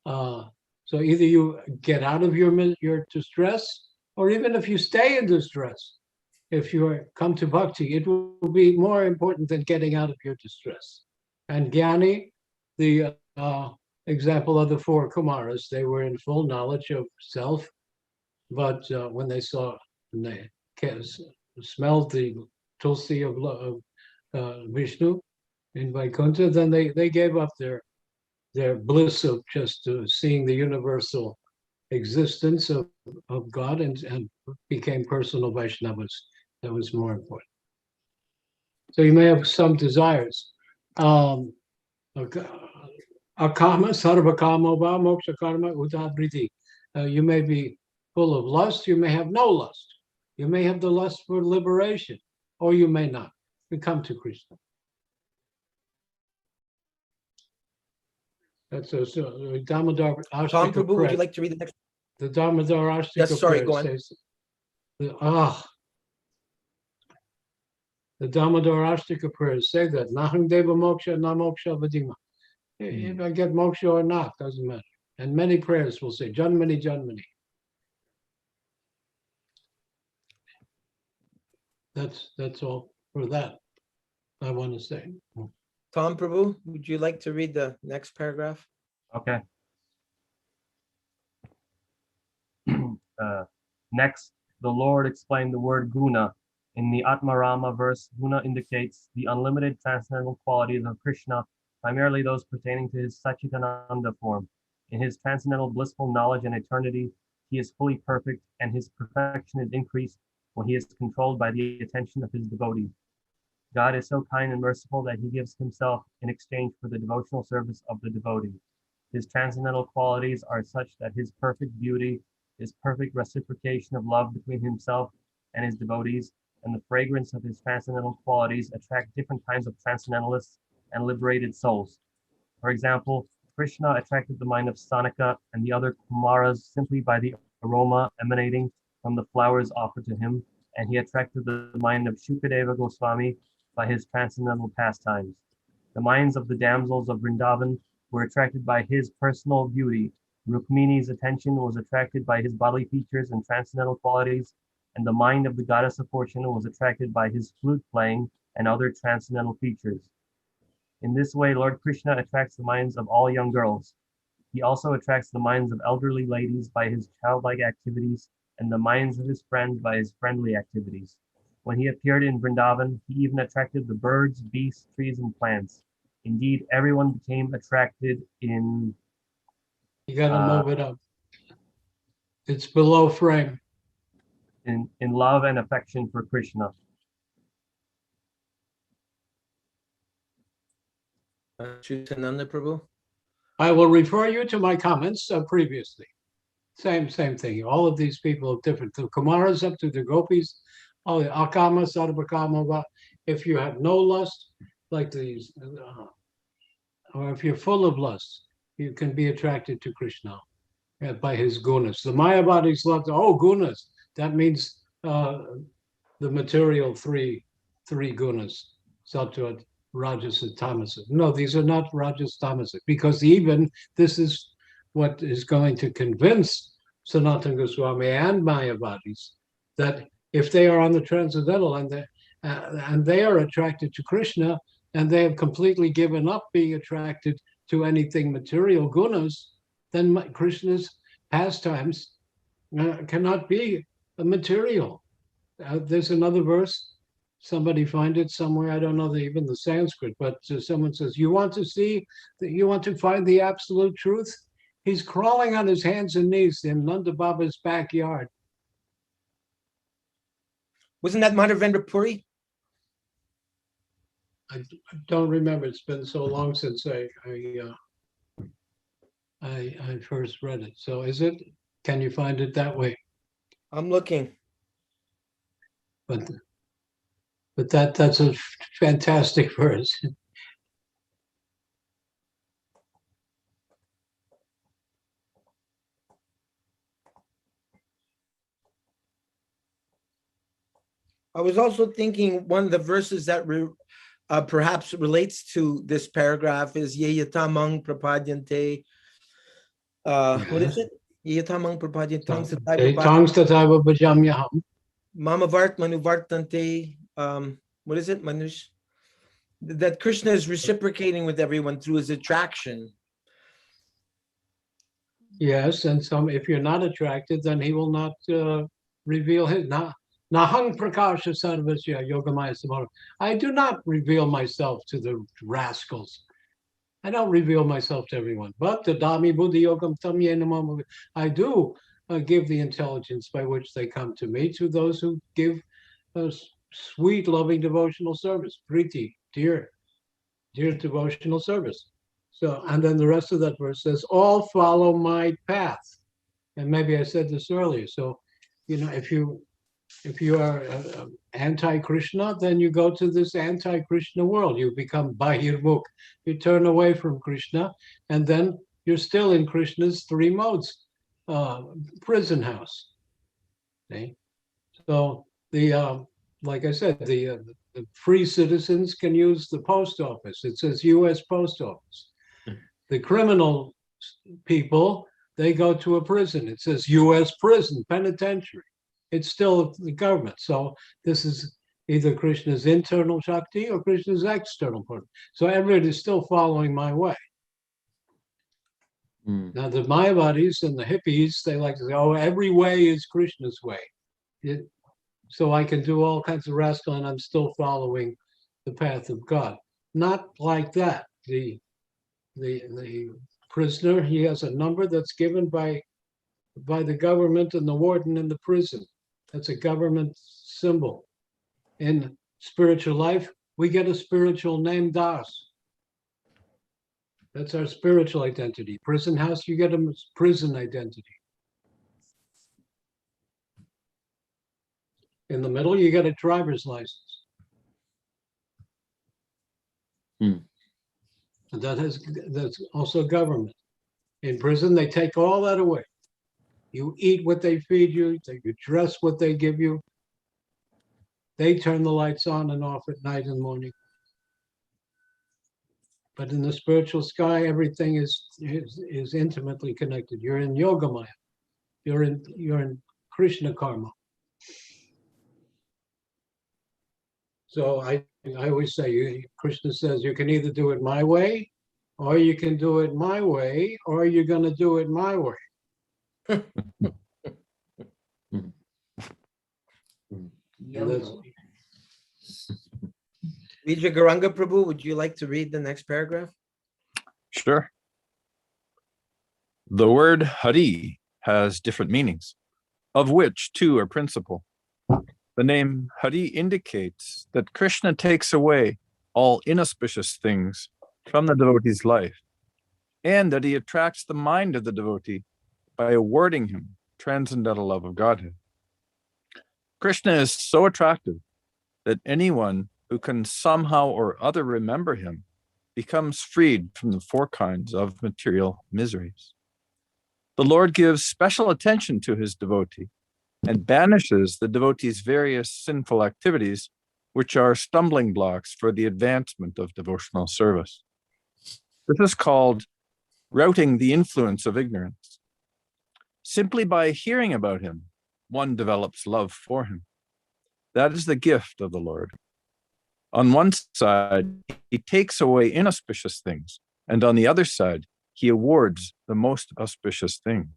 So either you get out of your distress, or even if you stay in distress, if you come to bhakti, it will be more important than getting out of your distress. And Gyani, the example of the four Kumaras. They were in full knowledge of self, but when they smelled the tulsi of Vishnu in Vaikuntha, then they gave up their bliss of just seeing the universal existence of God and became personal Vaishnavas. That was more important. So you may have some desires. Akama, sarvakama va moksha karma udabriti. You may be full of lust, you may have no lust. You may have the lust for liberation, or you may not. You come to Krishna. That's a Damodar Ashtika. Tom Prabhu, would you like to read the next? The Damodar Ashtika. Yes, sorry, go on. Says, the Damodar Ashtika prayers say that Naham Deva Moksha, Na Moksha Vadima. If I get moksha or not, doesn't matter. And many prayers will say Janmani, Janmani. That's all for that I want to say. Tom Prabhu, would you like to read the next paragraph? Okay. Next, the Lord explained the word guna. In the Ātmārāma verse, guna indicates the unlimited transcendental qualities of Krishna, primarily those pertaining to his Acyutananda form. In his transcendental blissful knowledge and eternity, he is fully perfect, and his perfection is increased when he is controlled by the attention of his devotees. God is so kind and merciful that he gives himself in exchange for the devotional service of the devotee. His transcendental qualities are such that his perfect beauty is perfect reciprocation of love between himself and his devotees, and the fragrance of his transcendental qualities attract different kinds of transcendentalists and liberated souls. For example, Krishna attracted the mind of Sanaka and the other Kumaras simply by the aroma emanating from the flowers offered to him, and he attracted the mind of Shukadeva Goswami by his transcendental pastimes. The minds of the damsels of Vrindavan were attracted by his personal beauty. Rukmini's attention was attracted by his bodily features and transcendental qualities, and the mind of the goddess of fortune was attracted by his flute playing and other transcendental features. In this way, Lord Krishna attracts the minds of all young girls. He also attracts the minds of elderly ladies by his childlike activities and the minds of his friends by his friendly activities. When he appeared in Vrindavan, he even attracted the birds, beasts, trees, and plants. Indeed, everyone became attracted in... You got to move it up. It's below frame. In love and affection for Krishna. Acyutananda Prabhu. I will refer you to my comments previously. Same thing. All of these people are different. The Kumaras up to the Gopis, all the Akama, Sarvakama. If you have no lust, like these, or if you're full of lust, you can be attracted to Krishna by his gunas. The Mayavadis love gunas. That means the material three gunas, sattva, rajas, and tamasic. No, these are not rajas, tamasic, because even this is what is going to convince Sanatana Goswami and Mayavadis that if they are on the transcendental and they are attracted to Krishna and they have completely given up being attracted to anything material gunas, then Krishna's pastimes cannot be material. There's another verse. Somebody find it somewhere. I don't know even the Sanskrit, but someone says, you want to find the absolute truth? He's crawling on his hands and knees in Nanda Baba's backyard. Wasn't that Madhavendra Puri? I don't remember. It's been so long since I first read it. So is it? Can you find it that way? I'm looking. But that's a fantastic verse. I was also thinking one of the verses that perhaps relates to this paragraph is Yeyatamang Prapadyante. What is it? Yeyatamang Prapadyante. Tangs tataiva bhajamyaham. Mama Vart Manuvartante. What is it? Manush? That Krishna is reciprocating with everyone through his attraction. Yes, and some, if you're not attracted, then he will not reveal his. Nahang prakasha sarvasya yogamaya samara. I do not reveal myself to the rascals. I don't reveal myself to everyone. But the dami buddhi yogam tam yenamam. I do give the intelligence by which they come to me to those who give sweet, loving devotional service, priti, dear devotional service. So, and then the rest of that verse says, all follow my path. And maybe I said this earlier. So, if you are anti-Krishna, then you go to this anti-Krishna world. You become bahirmukh. You turn away from Krishna, and then you're still in Krishna's three modes, prison house. Okay? So like I said, the free citizens can use the post office. It says U.S. Post Office. The criminal people, they go to a prison. It says U.S. prison, penitentiary. It's still the government. So this is either Krishna's internal Shakti or Krishna's external part. So everybody's still following my way. Now the Mayavadis and the hippies, they like to say, oh, every way is Krishna's way. So I can do all kinds of rascal and I'm still following the path of God. Not like that. The prisoner, he has a number that's given by the government and the warden in the prison. That's a government symbol. In spiritual life, we get a spiritual name, Das. That's our spiritual identity. Prison house, you get a prison identity. In the middle, you get a driver's license. And that's also government. In prison, they take all that away. You eat what they feed you, you dress what they give you. They turn the lights on and off at night and morning. But in the spiritual sky, everything is intimately connected. You're in Yogamaya. You're in Krishna karma. So I always say, Krishna says, you can either do it my way, or you can do it my way, or you're going to do it my way. Vijay Garanga Prabhu, would you like to read the next paragraph? Sure. The word Hari has different meanings, of which two are principal. The name Hari indicates that Krishna takes away all inauspicious things from the devotee's life, and that he attracts the mind of the devotee by awarding him transcendental love of Godhead. Krishna is so attractive that anyone who can somehow or other remember him becomes freed from the four kinds of material miseries. The Lord gives special attention to his devotee and banishes the devotee's various sinful activities, which are stumbling blocks for the advancement of devotional service. This is called routing the influence of ignorance. Simply by hearing about him, one develops love for him. That is the gift of the Lord. On one side, he takes away inauspicious things, and on the other side, he awards the most auspicious things.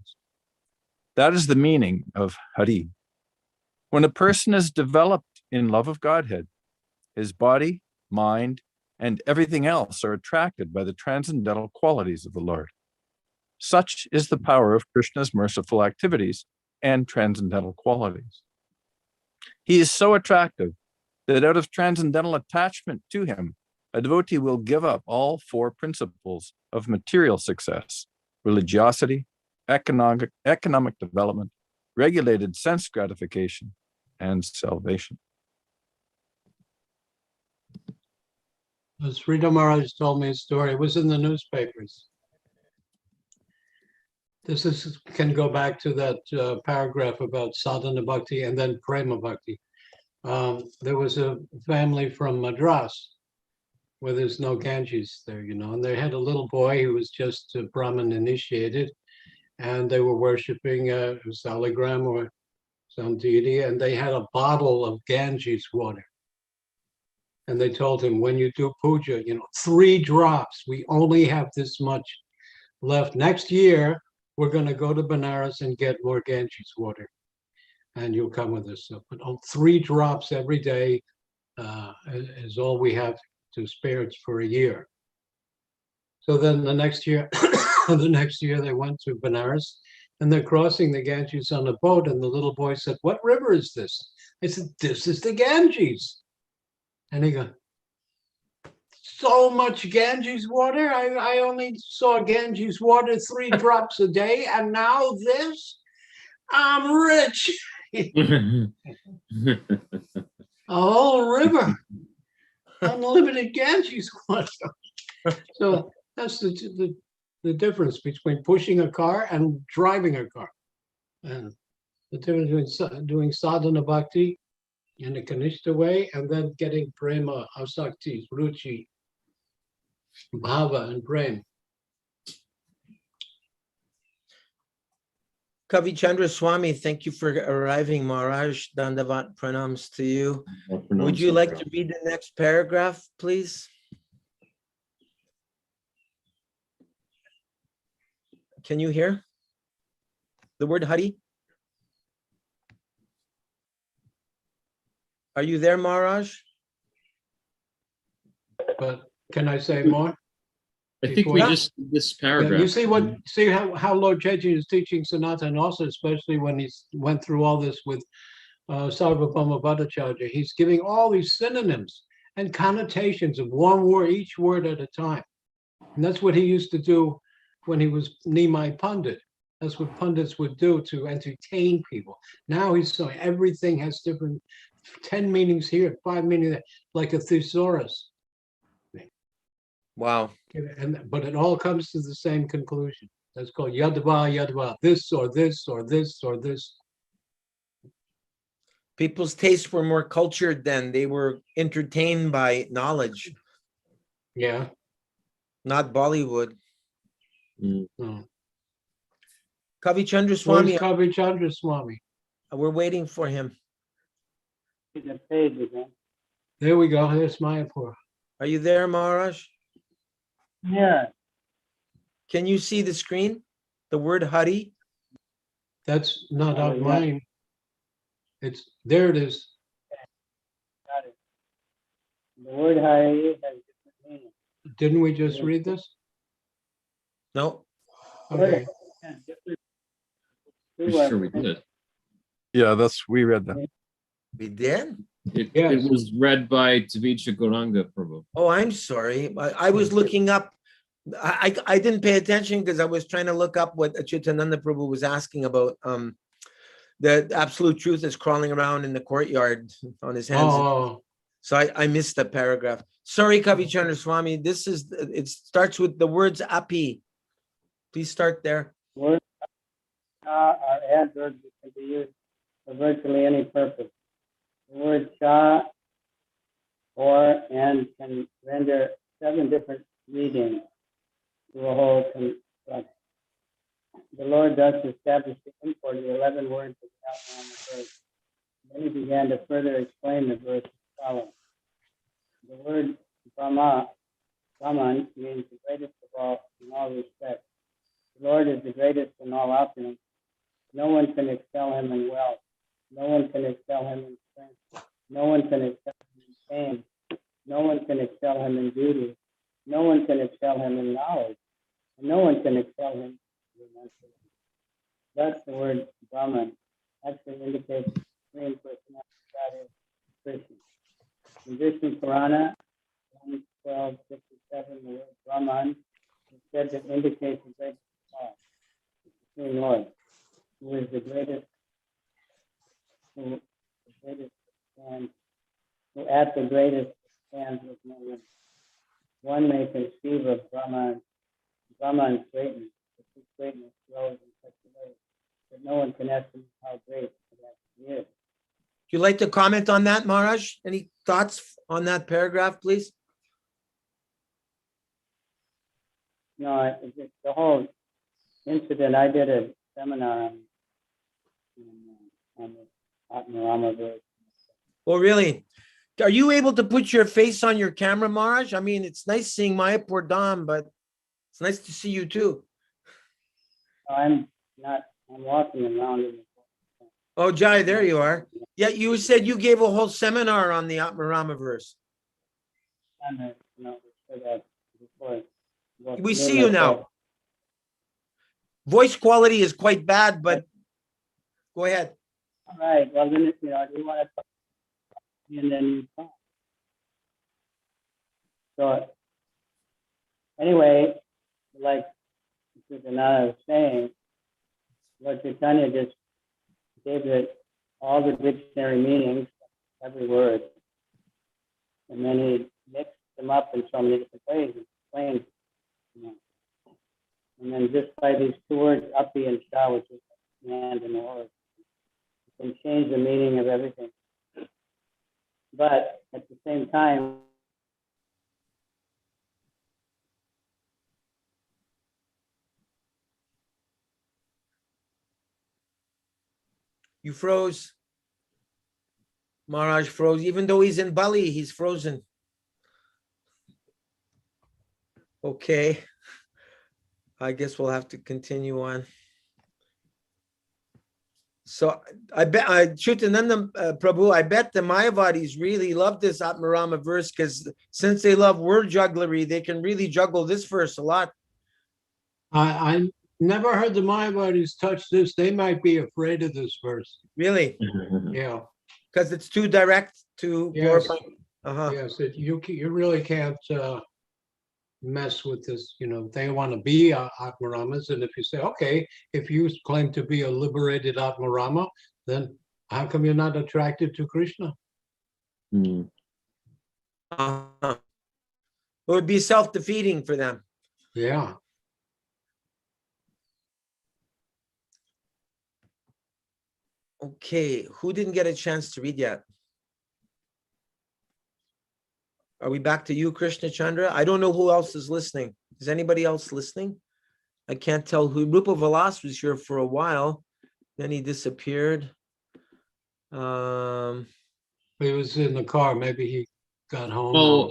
That is the meaning of Hari. When a person is developed in love of Godhead, his body, mind, and everything else are attracted by the transcendental qualities of the Lord. Such is the power of Krishna's merciful activities and transcendental qualities. He is so attractive that out of transcendental attachment to him, a devotee will give up all four principles of material success: religiosity, economic development, regulated sense gratification, and salvation. Sridhar Maharaj told me a story. It was in the newspapers. This can go back to that paragraph about sadhana bhakti and then prema bhakti. There was a family from Madras where there's no Ganges there, and they had a little boy who was just Brahmin initiated, and they were worshiping Saligram or some deity, and they had a bottle of Ganges water. And they told him, when you do puja, 3 drops, we only have this much left. Next year, we're going to go to Benares and get more Ganges water. And you'll come with us. So, but 3 drops every day is all we have to spare. It's for a year. So then the next year, they went to Benares, and they're crossing the Ganges on a boat. And the little boy said, "What river is this?" I said, "This is the Ganges." And he goes, "So much Ganges water? I only saw Ganges water 3 drops a day, and now this? I'm rich." A whole river, unlimited Ganges water. So that's the difference between pushing a car and driving a car. And the difference between doing sadhana bhakti in a kanishta way and then getting prema, asakti, ruchi, bhava, and prem. Kavi Chandra Swami, thank you for arriving. Maharaj, Dandavat pranams to you. Would you like to read the next paragraph, please? Can you hear the word Hari? Are you there, Maharaj? But can I say more? I think we Before- just did this Yeah, paragraph. you see how Lord Chaitanya is teaching Sanatana, also especially when he went through all this with Sarvabhauma Bhattacharya. He's giving all these synonyms and connotations of one word, each word at a time. And that's what he used to do when he was Nimai Pandit. That's what pundits would do to entertain people. Now he's saying everything has different 10 meanings here, 5 meanings there, like a thesaurus. Wow. But it all comes to the same conclusion. That's called yadva, yadva, this or this or this or this. People's tastes were more cultured then. They were entertained by knowledge, Yeah. not Bollywood. Mm. Mm. Kavi Chandra Where's Swami, Kavi Chandra Swami? we're waiting for him. There we go. There's Mayapur. Are you there, Maharaj? Yeah, Can you see the screen? The word Hari? That's not Oh, out yeah. mine. There it is. got it. The word Hari has different meanings. Didn't we just read this? No. Okay. Yeah, I'm different- sure we did. Yeah, we read that. We did? It Yes. was read by Tavija Gauranga Prabhu. Oh, I'm sorry. I was looking up. I didn't pay attention because I was trying to look up what Acyutananda Prabhu was asking about. The absolute truth is crawling around in the courtyard on his hands. Oh, So I missed that paragraph. Sorry, Kavi Chandra Swami. It starts with the words api. Please start there. Words are adverbs that can be used for virtually any purpose. The word cha or and can render 7 different readings to a whole construction. The Lord thus established the import of the 11 words of the Ātmārāma verse. Then he began to further explain the verse as follows. The word Brahman means the greatest of all in all respects. The Lord is the greatest in all opulence. No one can excel him in wealth. No one can excel him in strength. No one can excel him in fame. No one can excel him in beauty. No one can excel him in knowledge. And no one can excel him in renunciation. Thus, the word Brahman actually indicates the supreme personality of God is Krishna. In Vishnu Purana 1:12:57, the word Brahman is said to indicate the greatest of all, the Supreme Lord, who is the greatest, who at the greatest stands with no limit. One may conceive of Brahman's greatness, but his greatness grows in such a way that no one can estimate how great it actually is. Would you like to comment on that, Maharaj? Any thoughts on that paragraph, please? No, it's the whole incident. I did a seminar on the Ātmārāma verse. Oh, really? Are you able to put your face on your camera, Maharaj? I mean, it's nice seeing Mayapur Dham, but it's nice to see you too. I'm not, I'm walking around in the Oh, Jai, there you are. Yeah, you said you gave a whole seminar on the Ātmārāma verse. for that before. We see you now. Voice quality is quite bad, but go ahead. All right, well, then, you want to talk, and then you talk. So, anyway, like Ātmārāma was saying, Lord Caitanya just gave it all the dictionary meanings, every word, and then he mixed them up in so many different ways and explained, And then just by these two words, api and sha, which is and or, you can change the meaning of everything. But at the same time, You froze. Maharaj froze. Even though he's in Bali, he's frozen. Okay. I guess we'll have to continue on. So I bet Acyutananda Prabhu, I bet the Mayavadis really love this Ātmārāma verse, because since they love word jugglery, they can really juggle this verse a lot. I never heard the Mayavadis touch this. They might be afraid of this verse. Really? Yeah. Because it's too direct to Yes. glorify. Uh-huh. Yes, you really can't mess with this. They want to be Ātmāramas, and if you say, okay, if you claim to be a liberated Ātmārāma, then how come you're not attracted to Krishna? Uh-huh. It would be self-defeating for them. Yeah. Okay, who didn't get a chance to read yet? Are we back to you, Krishna Chandra? I don't know who else is listening. Is anybody else listening? I can't tell who. Rupa Vilas was here for a while, then he disappeared. He was in the car. Maybe he got home. Oh,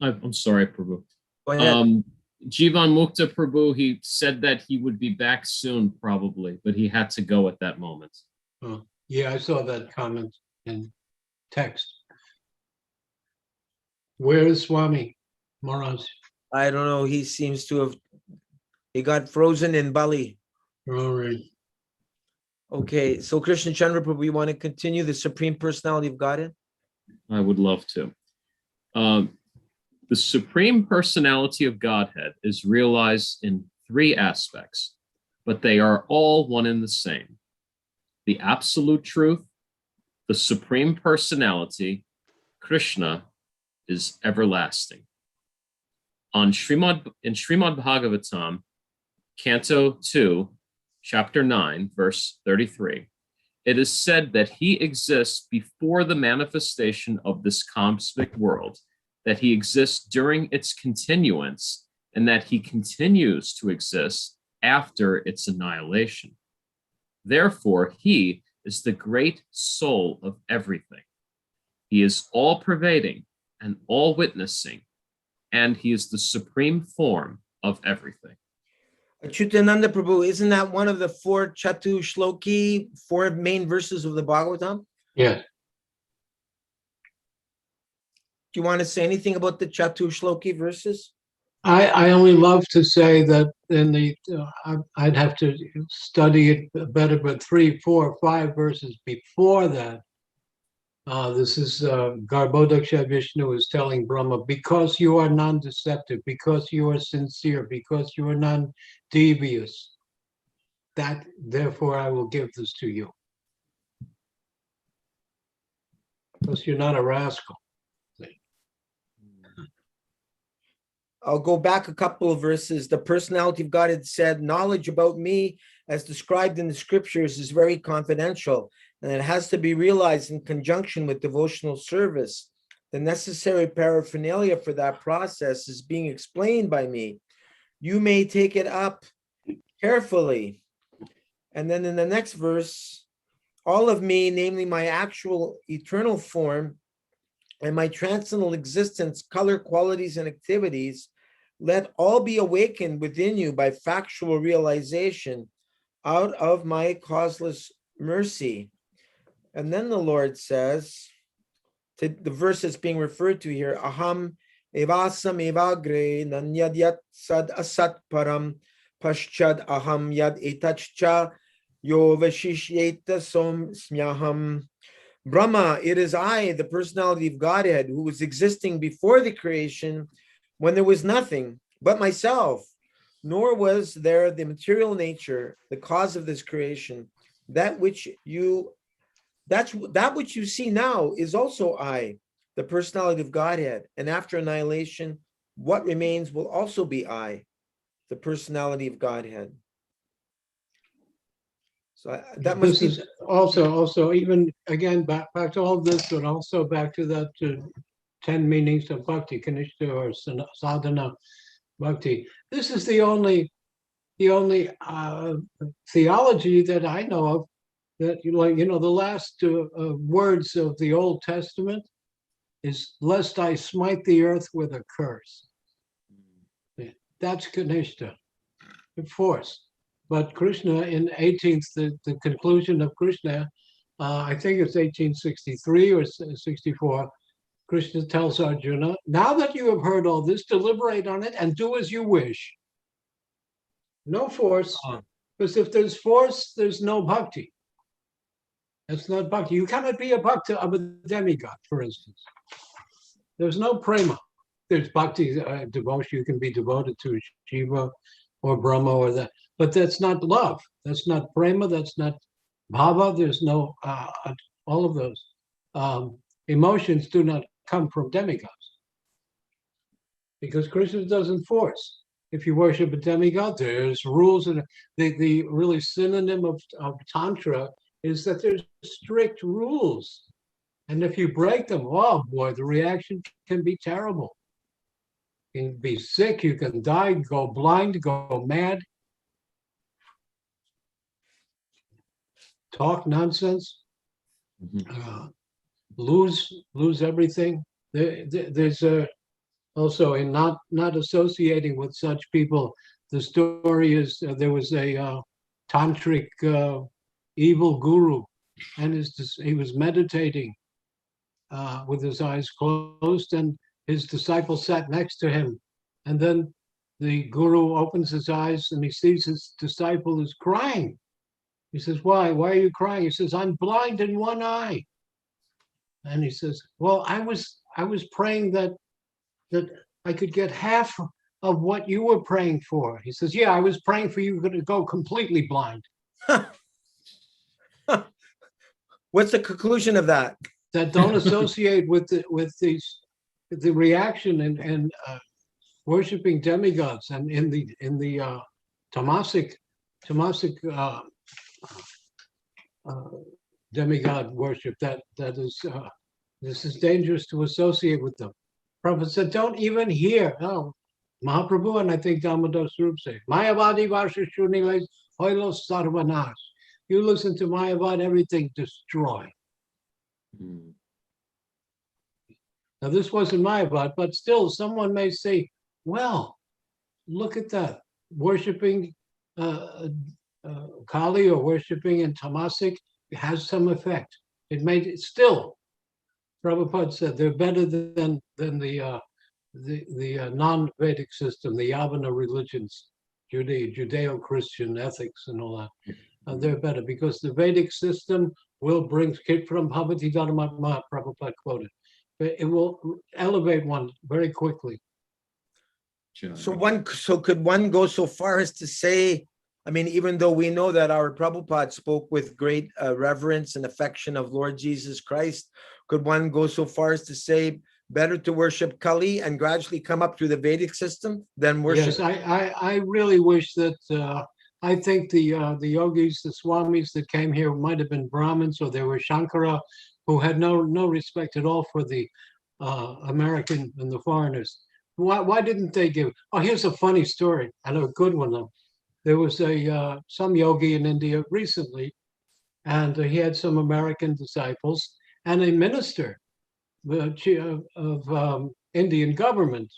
I'm sorry, Prabhu. Go ahead. Jivan Mukta Prabhu, he said that he would be back soon, probably, but he had to go at that moment. Oh, yeah, I saw that comment in text. Where is Swami Maharaj? I don't know. He seems to have, he got frozen in Bali. All right. Okay, so Krishna Chandra Prabhu, you want to continue the Supreme Personality of Godhead? I would love to. The Supreme Personality of Godhead is realized in three aspects, but they are all one and the same. The Absolute Truth, the Supreme Personality, Krishna, is everlasting. In Srimad Bhagavatam, Canto 2, Chapter 9, verse 33, it is said that he exists before the manifestation of this cosmic world, that he exists during its continuance, and that he continues to exist after its annihilation. Therefore, he is the great soul of everything. He is all-pervading and all-witnessing, and he is the supreme form of everything. Acyutananda Prabhu, isn't that one of the four Chatu Shloki, four main verses of the Bhagavatam? Yeah. Do you want to say anything about the Chatu Shloki verses? I only love to say that in the, I'd have to study it better, but 3, 4, 5 verses before that, this is Garbhodaksha Vishnu is telling Brahma, because you are non-deceptive, because you are sincere, because you are non-devious, that therefore I will give this to you. Because you're not a rascal. I'll go back a couple of verses. The personality of God had said, knowledge about me as described in the scriptures is very confidential, and it has to be realized in conjunction with devotional service. The necessary paraphernalia for that process is being explained by me. You may take it up carefully. And then in the next verse, all of me, namely my actual eternal form and my transcendental existence, color, qualities, and activities, let all be awakened within you by factual realization out of my causeless mercy. And then the Lord says, to the verse that's being referred to here, Aham evasam evagre nanyadyat sad asat param paschad aham yad etachcha yo vashishyeta som smyaham. Brahma, it is I, the personality of Godhead, who was existing before the creation when there was nothing but myself, nor was there the material nature, the cause of this creation. That which you see now is also I, the personality of Godhead. And after annihilation, what remains will also be I, the personality of Godhead. So that must This be is also even again back to all this, but also back to that 10 meanings of bhakti, kanishta or sadhana bhakti. This is the only theology that I know of that, the last words of the Old Testament is, lest I smite the earth with a curse. That's kanishta, force. But Krishna in 18th, the conclusion of Krishna, I think it's 1863 or 64, Krishna tells Arjuna, now that you have heard all this, deliberate on it and do as you wish. No force, because if there's force, there's no bhakti. That's not bhakti. You cannot be a bhakta of a demigod, for instance. There's no prema. There's bhakti devotion. You can be devoted to Shiva or Brahma or that, but that's not love. That's not prema. That's not bhava. There's no, all of those emotions do not come from demigods, because Krishna doesn't force. If you worship a demigod, there's rules, and the really synonym of Tantra is that there's strict rules. And if you break them, oh boy, the reaction can be terrible. You can be sick, you can die, go blind, go mad, talk nonsense, lose everything. There's also in not associating with such people. The story is there was a tantric evil guru, and he was meditating with his eyes closed, and his disciple sat next to him. And then the guru opens his eyes and he sees his disciple is crying. He says, why are you crying? He says, I'm blind in one eye. And he says, well, I was praying that I could get half of what you were praying for. He says, yeah, I was praying for you to go completely blind. What's the conclusion of that? That don't associate with the reaction and worshiping demigods, and in the tamasic demigod worship. That is this is dangerous to associate with them. Prabhupada said, don't even hear. Oh, Mahaprabhu and I think Damodar Swarup say, Mayavadi Varsha Shuniles Hoilos Sarvanash. You listen to Mayavad, everything destroy. Now, this wasn't Mayavad, but still someone may say, well, look at that. Worshipping Kali or worshipping in Tamasic has some effect. It made it still. Prabhupada said they're better than the non-Vedic system, the Yavana religions, Judeo-Christian ethics and all that. They're better because the Vedic system will bring, from Bhavati Dharma, Prabhupada quoted, it will elevate one very quickly. So could one go so far as to say, I mean, even though we know that our Prabhupada spoke with great reverence and affection of Lord Jesus Christ, could one go so far as to say better to worship Kali and gradually come up through the Vedic system than worship? Yes, I really wish that, I think the yogis, the swamis that came here might have been Brahmins, or they were Shankara, who had no respect at all for the American and the foreigners. Why didn't they give? Oh, here's a funny story, and a good one though. There was some yogi in India recently, and he had some American disciples, and a minister of Indian government,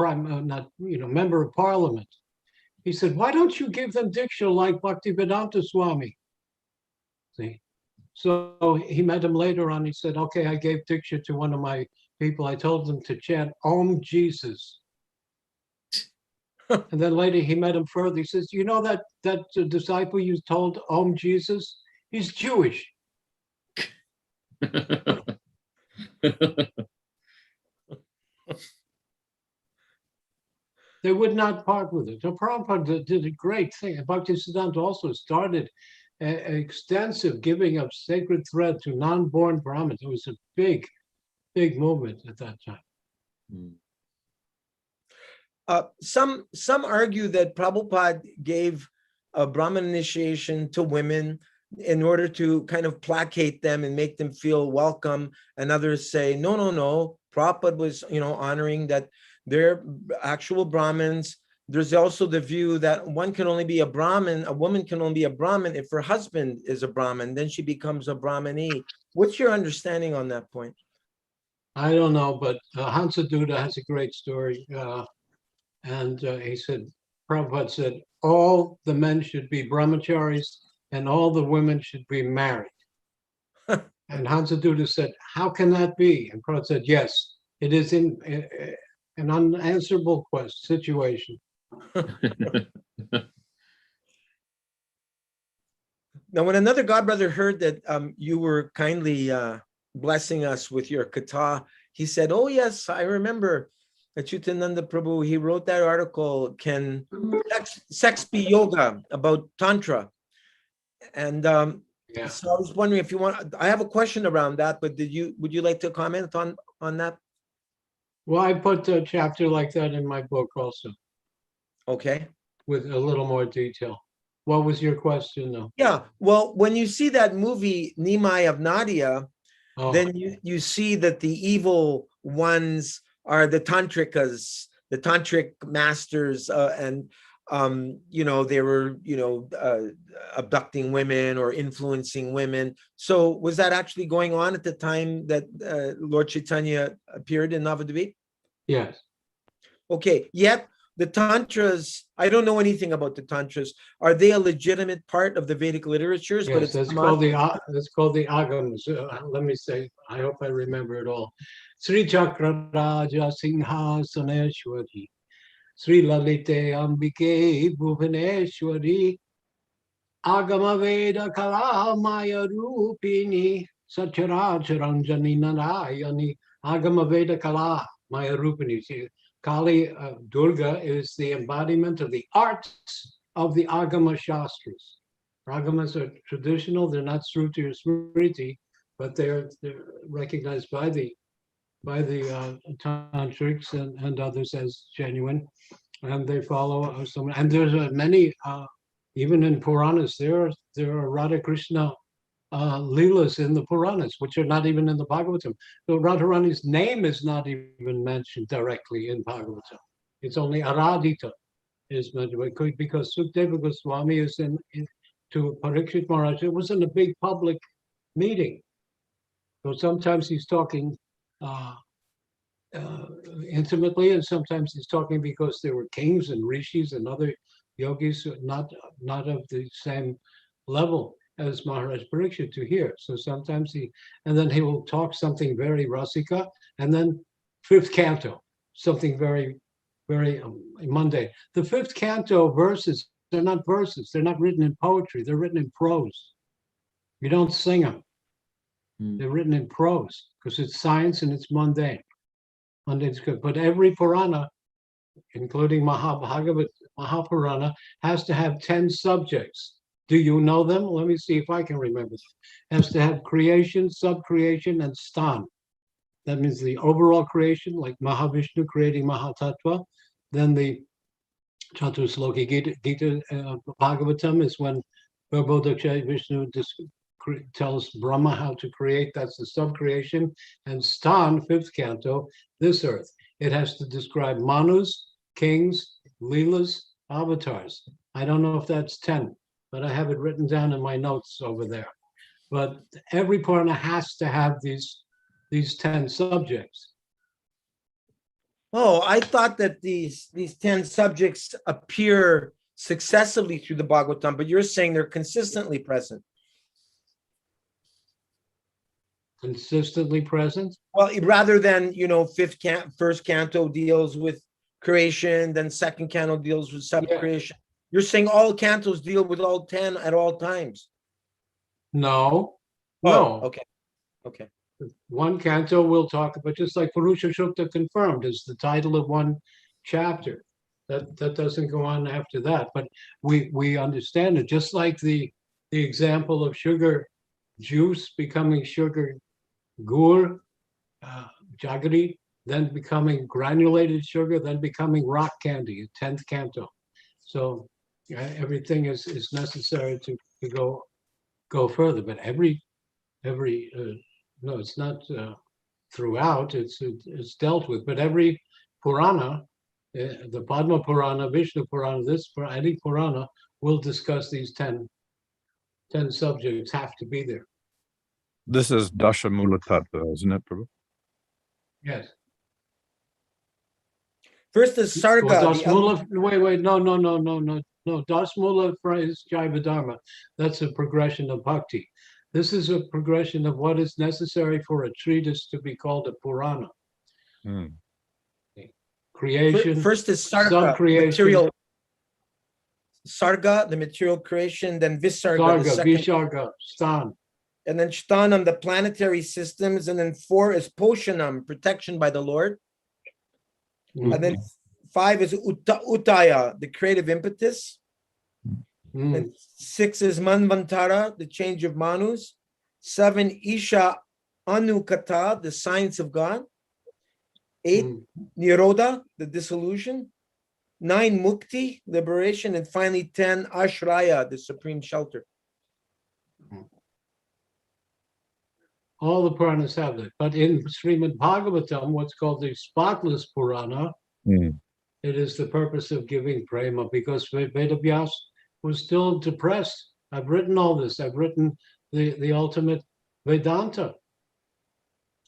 member of parliament. He said, why don't you give them Diksha like Bhaktivedanta Swami? See? So he met him later on. He said, okay, I gave Diksha to one of my people. I told them to chant Om Jesus. And then later he met him further. He says, you know that disciple you told Om Jesus? He's Jewish. They would not part with it. So Prabhupada did a great thing. And Bhaktisiddhanta also started an extensive giving of sacred thread to non-born Brahmins. It was a big, big movement at that time. Some argue that Prabhupada gave a Brahmin initiation to women in order to kind of placate them and make them feel welcome. And others say, no. Prabhupada was, honoring that they're actual Brahmins. There's also the view that one can only be a Brahmin, a woman can only be a Brahmin if her husband is a Brahmin, then she becomes a Brahmini. What's your understanding on that point? I don't know, but Hansaduta has a great story. And he said, Prabhupada said, all the men should be brahmacharis and all the women should be married. And Hansaduta said, how can that be? And Prabhupada said, yes, it is in an unanswerable situation. Now, when another godbrother heard that you were kindly blessing us with your katha, he said, oh yes, I remember Acyutananda Prabhu, he wrote that article, Can Sex Be Yoga, about Tantra. And Yeah. so I was wondering if you want, I have a question around that, but would you like to comment on that? Well, I put a chapter like that in my book also, Okay. with a little more detail. What was your question though? Yeah, well, when you see that movie, Nimai of Nadia, Oh, then you see that the evil ones are the tantrikas, the tantric masters, and they were abducting women or influencing women. So was that actually going on at the time that Lord Caitanya appeared in Navadvip? yes. Okay, yet the tantras, I don't know anything about the tantras. Are they a legitimate part of the Vedic literatures? But Yes, it's that's called the agamas. Let me say, I hope I remember it all. Sri Chakra Raja Singhasaneshwari, Sri Lalite Ambike Bhuvaneshwari, Agama Veda Kala Maya Rupini, Sacharacharanjani Narayani, Agama Veda Kala Maya Rupini. Kali Durga is the embodiment of the arts of the Agama Shastras. Agamas are traditional, they're not Sruti or Smriti, but they're recognized by the tantrics and others as genuine, and they follow some. And there's many, even in Puranas, there are Radha Krishna Leelas in the Puranas, which are not even in the Bhagavatam. So Radharani's name is not even mentioned directly in Bhagavatam. It's only Aradhita is mentioned because Sukadeva Goswami is to Parikshit Maharaj. It wasn't a big public meeting. So sometimes he's talking intimately, and sometimes he's talking because there were kings and rishis and other yogis not of the same level as Maharaj Parikshit to hear. So sometimes and then he will talk something very rasika, and then fifth canto, something very, very mundane. The fifth canto verses, they're not verses, they're not written in poetry, they're written in prose. You don't sing them. They're written in prose because it's science and it's mundane. Mundane's good. But every Purana, including Mahapurana, has to have 10 subjects. Do you know them? Let me see if I can remember. Has to have creation, sub-creation, and stan. That means the overall creation, like Mahavishnu creating Mahatattva. Then the Chatusloki Gita Bhagavatam is when Vibhudaksha Vishnu tells Brahma how to create. That's the sub-creation. And stan, fifth canto, this earth. It has to describe manus, kings, leelas, avatars. I don't know if that's 10. But I have it written down in my notes over there. But every Purana has to have these 10 subjects. Oh, I thought that these 10 subjects appear successively through the Bhagavatam, but you're saying they're consistently present. Consistently present. Well, rather than, first canto deals with creation, then second canto deals with sub-creation. You're saying all cantos deal with all 10 at all times. No, Oh, no. okay. One canto we'll talk about, just like Purusha Sukta confirmed is the title of one chapter. That doesn't go on after that, but we understand it. Just like the example of sugar juice becoming sugar gur, jaggery, then becoming granulated sugar, then becoming rock candy, 10th canto. So everything is necessary to go further, but every no, it's not throughout. It's dealt with, but every Purana, the Padma Purana, Vishnu Purana, any Purana will discuss these 10 subjects. Have to be there. This is Dasha Mula Tattva, isn't it, Prabhu? Yes. First is Sarga. Well, Dasmula, wait, no. Dasmula is Jaiva Dharma. That's a progression of bhakti. This is a progression of what is necessary for a treatise to be called a Purana. Creation. First is Sarga, sub-creation. material. Sarga, the material creation, then Visarga, Sarga, the second. Visarga, Stan. And then Shtanam, the planetary systems. And then 4 is Poshanam, protection by the Lord. Mm. And then 5 is Uttaya, the creative impetus. And 6 is Manvantara, the change of Manus. 7, Isha Anukata, the science of God. 8, Nirodha, the dissolution. 9, Mukti, liberation. And finally 10, Ashraya, the supreme shelter. All the Puranas have that. But in Srimad Bhagavatam, what's called the spotless Purana, it is the purpose of giving prema, because Vedavyas was still depressed. I've written all this. I've written the ultimate Vedanta.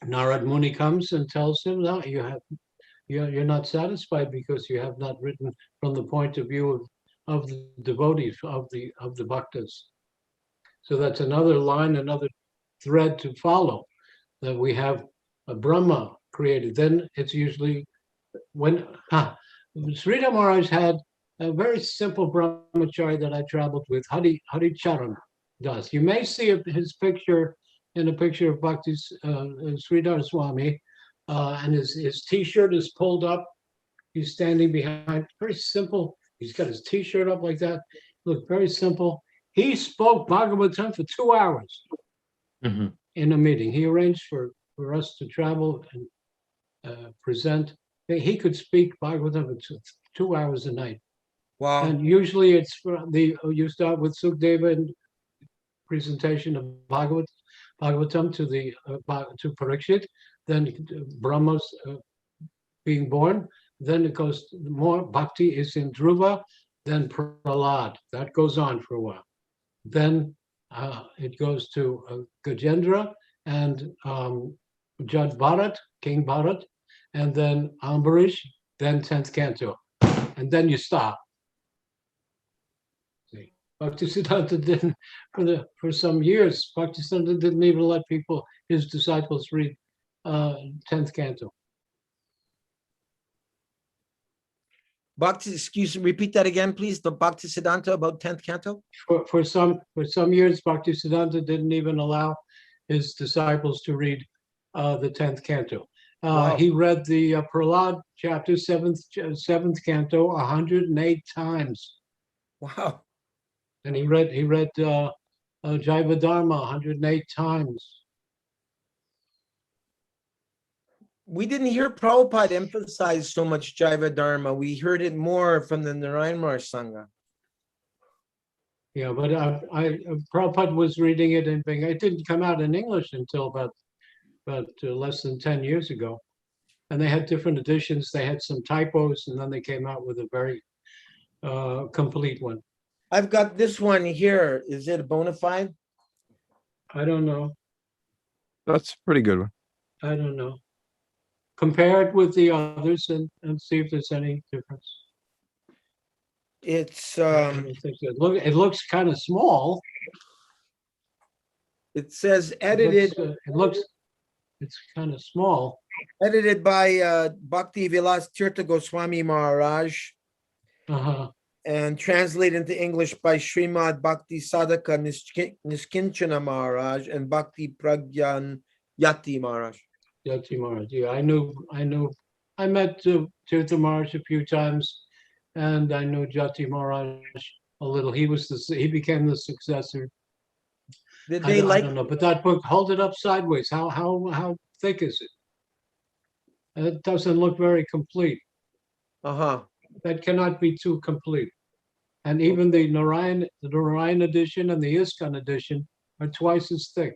Narad Muni comes and tells him, no, you're not satisfied because you have not written from the point of view of the devotees, of the bhaktas. So that's another line, another thread to follow, that we have a Brahma created. Then it's usually when Sridhar Maharaj had a very simple brahmachari that I traveled with, Hari Charan Das. You may see his picture in a picture of Bhakti Sridhar Swami, and his t-shirt is pulled up. He's standing behind, very simple. He's got his t-shirt up like that. Look, very simple. He spoke Bhagavatam for 2 hours in a meeting. He arranged for us to travel and present. He could speak Bhagavatam for 2 hours a night. Wow. And usually it's you start with Sukdeva and presentation of Bhagavatam to Parikshit, then Brahma's being born, then it goes more, Bhakti is in Dhruva, then Prahlad. That goes on for a while. Then it goes to Gajendra and Judge Bharat, King Bharat, and then Ambarish, then 10th canto. And then you stop. See, Bhaktisiddhanta didn't, for some years, Bhaktisiddhanta didn't even let his disciples read 10th canto. Repeat that again, please. The Bhaktisiddhanta about 10th canto. For some years, Bhaktisiddhanta didn't even allow his disciples to read the 10th canto. Wow. He read the Prahlad chapter, 7th canto, 108 times. Wow. And he read Jaiva Dharma 108 times. We didn't hear Prabhupada emphasize so much Jaiva Dharma. We heard it more from the Narayan Maharaj Sangha. Yeah, but Prabhupada was reading it in Bengali. It didn't come out in English until about less than 10 years ago. And they had different editions. They had some typos, and then they came out with a very complete one. I've got this one here. Is it a bona fide? I don't know. That's a pretty good one. I don't know. compare it with the others and see if there's any difference. It's I don't think so. It looks kind of small. it says edited It's kind of small. edited by Bhakti Vilas Tirtha Goswami Maharaj Uh-huh. and translated into English by Srimad Bhakti Sadhaka Niskinchana Maharaj and Bhakti Pragyan Yati Maharaj. Jati Maharaj. Yeah, I met Tirtha Maharaj a few times, and I knew Jati Maharaj a little. He became the successor. Did I they like don't know, but that book, hold it up sideways. How thick is it? It doesn't look very complete. uh-huh. That cannot be too complete. And even the Narayan edition and the ISKCON edition are twice as thick.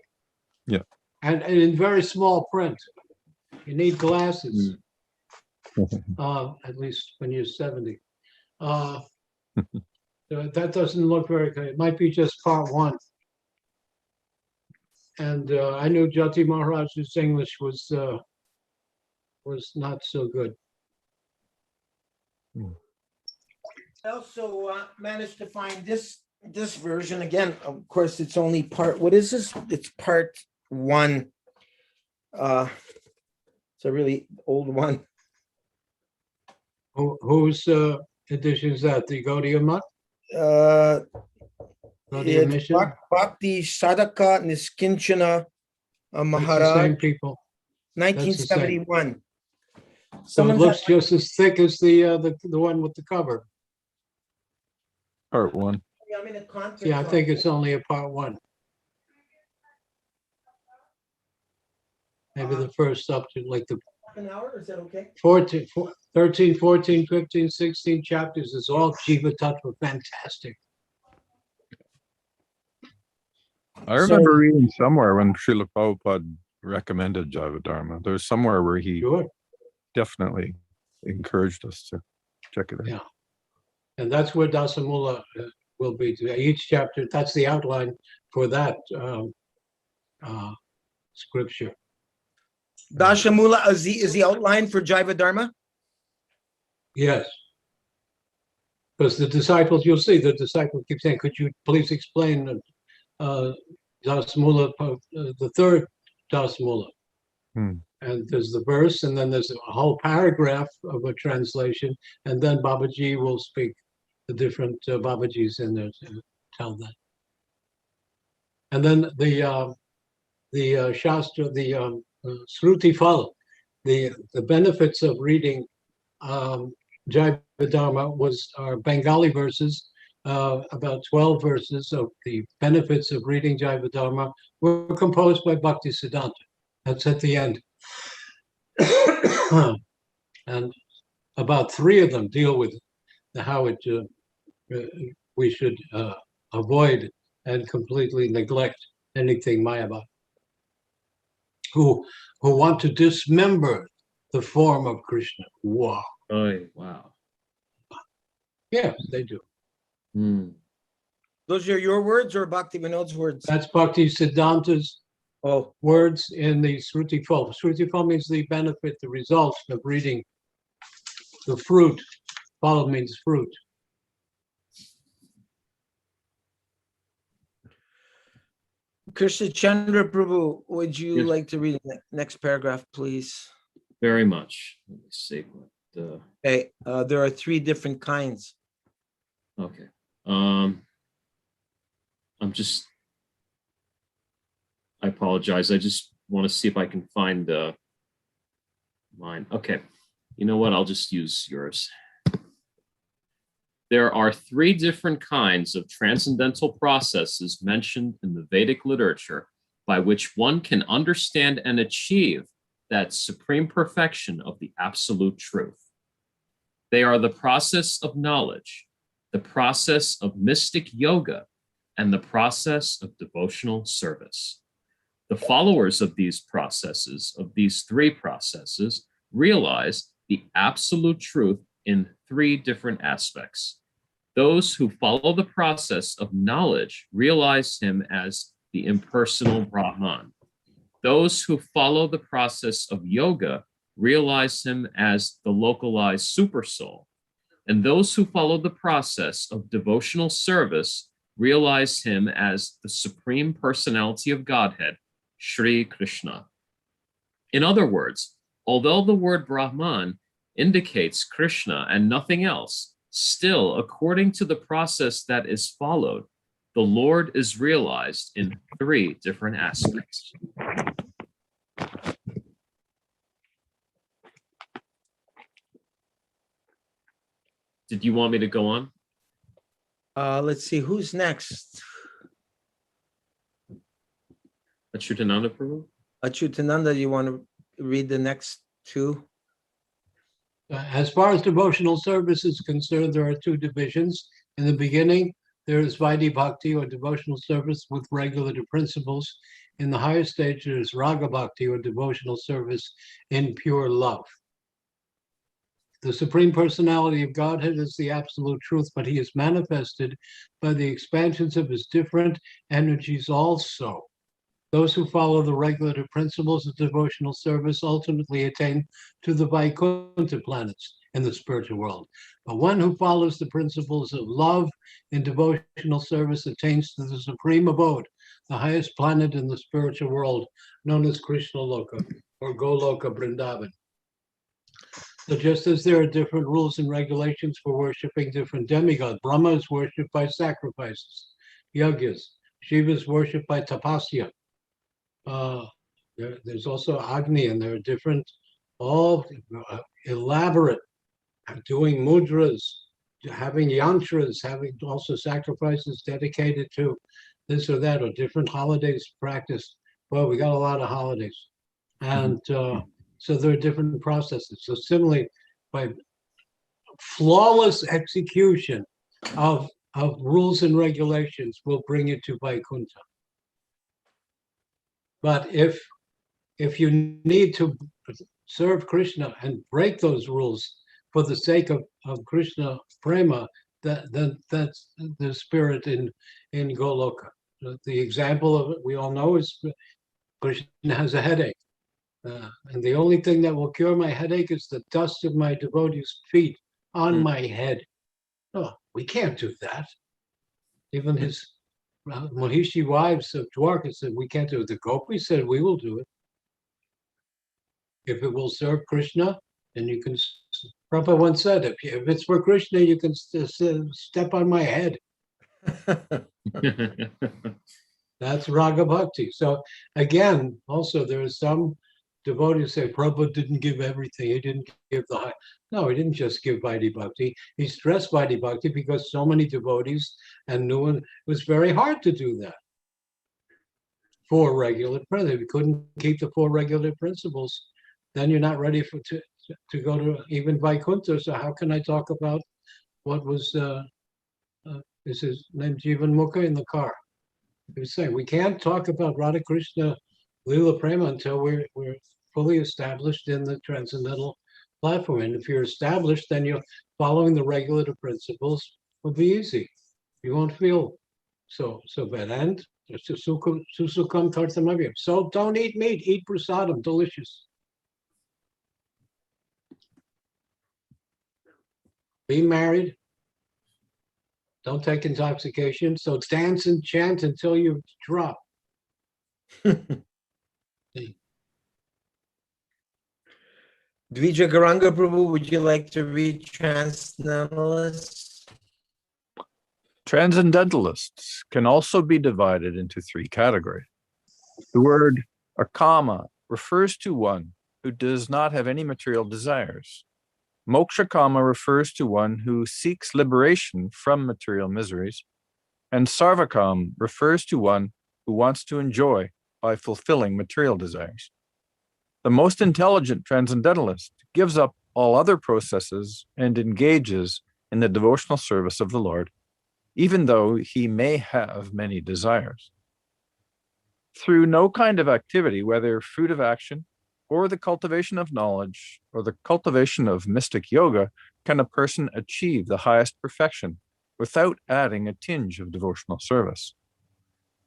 Yeah. And in very small print. You need glasses. At least when you're 70. That doesn't look very good. It might be just part one. And I knew Jati Maharaj's English was not so good. I also managed to find this version again. Of course, it's only part. What is this? It's part one. It's a really old one. Whose edition is that? The Gaudiya Mutt? Gaudiya It's Mission? Bhakti Sadhaka Niskinchana It's the Maharaj, same people. 1971. So it Someone's looks just as thick as the one with the cover. Part one. I'm in a conference. Yeah, I think it's only a part one. Maybe the first up to like the an hour. Is that okay? 13, 14, 15, 16 chapters is all Jiva Tattva. Fantastic. I remember reading somewhere when Srila Prabhupada recommended Jaiva Dharma. There's somewhere where he Sure. definitely encouraged us to check it out. Yeah. And that's where Dasamula will be. Each chapter, that's the outline for that scripture. Dashamula is the outline for Jaiva Dharma. Yes. Because the disciples, you'll see, the disciples keep saying, could you please explain Dasamula, the third Dasamula? And there's the verse, and then there's a whole paragraph of a translation, and then Babaji will speak the different Babajis in there to tell that. And then the Shastra, the Sruti Phala, the benefits of reading Jaiva Dharma are Bengali verses, about 12 verses of the benefits of reading Jaiva Dharma were composed by Bhakti Siddhanta. That's at the end. And about 3 of them deal with how we should avoid and completely neglect anything Mayavad. Who want to dismember the form of Krishna. Wow. Oh, wow. Yes, they do. Those are your words or Bhakti Vinod's words? That's Bhakti Siddhanta's Oh, words in the Sruti Phala. Sruti Phala means the benefit, the results of reading the fruit. Phala means fruit. Krishna Chandra Prabhu, would you Yes. like to read the next paragraph, please? Very much. Let me see what Okay, there are 3 different kinds. okay. I apologize. I just want to see if I can find mine. Okay. You know what? I'll just use yours. There are 3 different kinds of transcendental processes mentioned in the Vedic literature by which one can understand and achieve that supreme perfection of the absolute truth. They are the process of knowledge, the process of mystic yoga, and the process of devotional service. The followers of these processes, of these 3 processes, realize the absolute truth in 3 different aspects. Those who follow the process of knowledge realize him as the impersonal Brahman. Those who follow the process of yoga realize him as the localized supersoul, and those who follow the process of devotional service realize him as the Supreme Personality of Godhead, Sri Krishna. In other words, although the word Brahman indicates Krishna and nothing else, still, according to the process that is followed, the Lord is realized in three different aspects. Did you want me to go on? Let's see, who's next? Acyutananda Prabhu? Acyutananda, you want to read the next two? As far as devotional service is concerned, there are two divisions. In the beginning, there is Vaidhi Bhakti, or devotional service with regulative principles. In the higher stage, there is Raga Bhakti, or devotional service in pure love. The Supreme Personality of Godhead is the absolute truth, but he is manifested by the expansions of his different energies also. Those who follow the regulative principles of devotional service ultimately attain to the Vaikuntha planets in the spiritual world. But one who follows the principles of love in devotional service attains to the supreme abode, the highest planet in the spiritual world, known as Krishna Loka or Goloka Vrindavan. So just as there are different rules and regulations for worshiping different demigods, Brahma is worshipped by sacrifices, yagyas. Shiva is worshipped by tapasya. There's also Agni, and there are different, all elaborate, doing mudras, having yantras, having also sacrifices dedicated to this or that, or different holidays practiced. Well, we got a lot of holidays. And so there are different processes. So similarly, by flawless execution of rules and regulations will bring you to Vaikuntha. But if you need to serve Krishna and break those rules for the sake of Krishna prema, then that's the spirit in Goloka. The example of it we all know is Krishna has a headache. And the only thing that will cure my headache is the dust of my devotees' feet on my head. Oh, we can't do that. Even his Mahishi wives of Dwarka said, we can't do it. The Gopis said, we will do it. If it will serve Krishna, then you can, Prabhupada once said, if it's for Krishna, you can step on my head. That's Raga Bhakti. So again, also there are some devotees say Prabhupada didn't give everything. He didn't give the high. No, he didn't just give Vaidhi Bhakti. He stressed Vaidhi Bhakti because so many devotees and knew it was very hard to do that. Four regular principles. If you couldn't keep the four regular principles, then you're not ready to go to even Vaikuntha. So how can I talk about what was is his name Jivan Mukha in the car? He was saying we can't talk about Radha Krishna Leela Prema until we're fully established in the transcendental platform. And if you're established, then you're following the regulative principles will be easy. You won't feel so bad. And susukam tartamavya. So don't eat meat, eat prasadam, delicious. Be married. Don't take intoxication. So dance and chant until you drop. Dvija Garanga Prabhu, would you like to read Transcendentalists? Transcendentalists can also be divided into three categories. The word akama refers to one who does not have any material desires. Mokshakama refers to one who seeks liberation from material miseries. And sarvakam refers to one who wants to enjoy by fulfilling material desires. The most intelligent transcendentalist gives up all other processes and engages in the devotional service of the Lord, even though he may have many desires. Through no kind of activity, whether fruit of action, or the cultivation of knowledge, or the cultivation of mystic yoga, can a person achieve the highest perfection without adding a tinge of devotional service.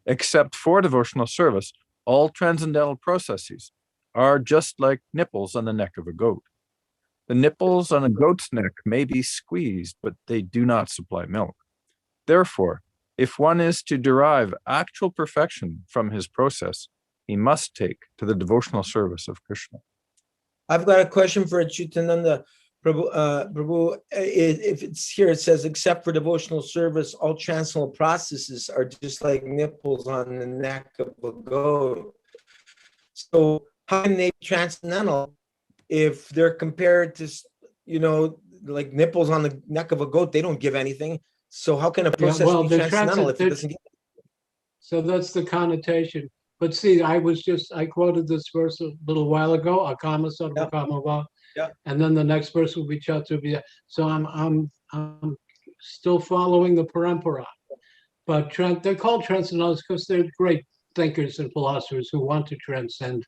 Except for devotional service, all transcendental processes are just like nipples on the neck of a goat. The nipples on a goat's neck may be squeezed, but they do not supply milk. Therefore, if one is to derive actual perfection from his process, he must take to the devotional service of Krishna. I've got a question for Acyutananda. Prabhu, if it's here, it says, except for devotional service, all transcendental processes are just like nipples on the neck of a goat. So how can they be transcendental if they're compared to, like nipples on the neck of a goat? They don't give anything. So how can a process be transcendental if it doesn't give? So that's the connotation. But see, I quoted this verse a little while ago, Akama Sarvakama. Yeah. And then the next verse will be Chaturvya. So I'm still following the parampara. But they're called transcendentalists because they're great thinkers and philosophers who want to transcend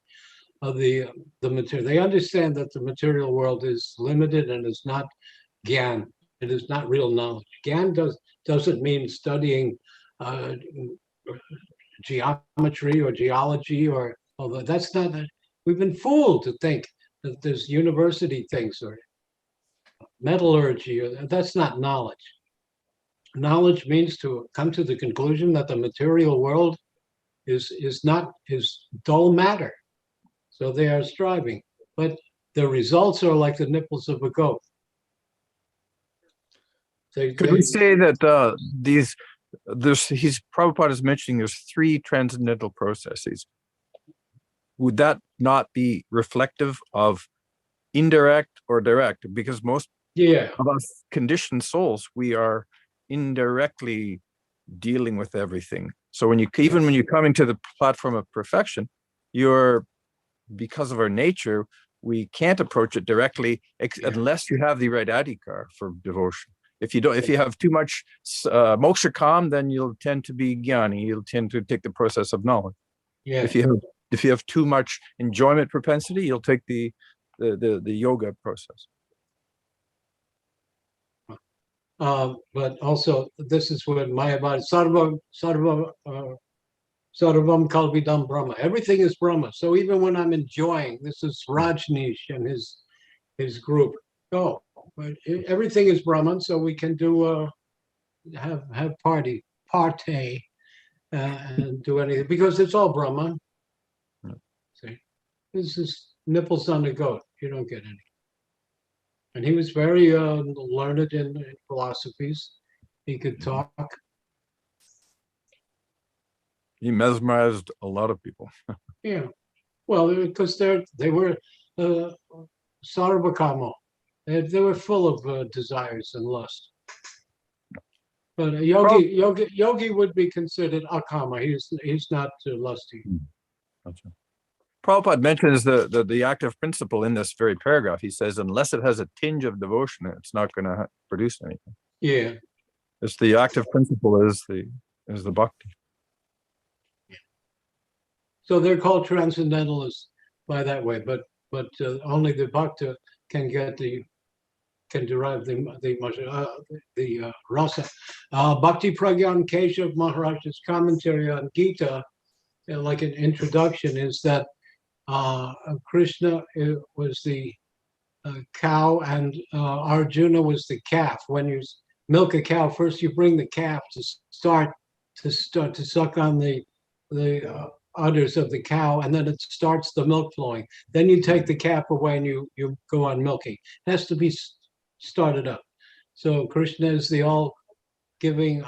the material. They understand that the material world is limited and is not Gyan. It is not real knowledge. Gyan doesn't mean studying geometry or geology, although that's not. We've been fooled to think that there's university things or metallurgy, or that's not knowledge. Knowledge means to come to the conclusion that the material world is dull matter. So they are striving, but the results are like the nipples of a goat. Could we say that Prabhupada is mentioning there's 3 transcendental processes? Would that not be reflective of indirect or direct? Because most of us conditioned souls, we are indirectly dealing with everything. So when you're coming to the platform of perfection, because of our nature, we can't approach it directly unless you have the right adhikar for devotion. If you have too much moksha kam, then you'll tend to be jnani. You'll tend to take the process of knowledge. Yeah. If you have too much enjoyment propensity, you'll take the yoga process. But also, this is what Mayavada Sarvam Kalvidam Brahma. Everything is Brahma. So even when I'm enjoying, this is Rajneesh and his group. But everything is Brahman, so we can do have partay and do anything because it's all Brahman. See, this is nipples on the goat. You don't get any. And he was very learned in philosophies. He could talk. He mesmerized a lot of people. Yeah, well, because they were sarvakama. They were full of desires and lust. But a yogi would be considered akama. He's not lusty. Gotcha. Prabhupada mentions the active principle in this very paragraph. He says, unless it has a tinge of devotion, it's not going to produce anything. Yeah. It's the active principle is the bhakti. So they're called transcendentalists by that way, but only the bhakta can derive the rasa. Bhakti Pragyan Keshav Maharaj's commentary on Gita, like an introduction, is that Krishna was the cow and Arjuna was the calf. When you milk a cow, first you bring the calf to suck on the udders of the cow, and then it starts the milk flowing. Then you take the calf away and you go on milking. It has to be started up. So Krishna is the all-giving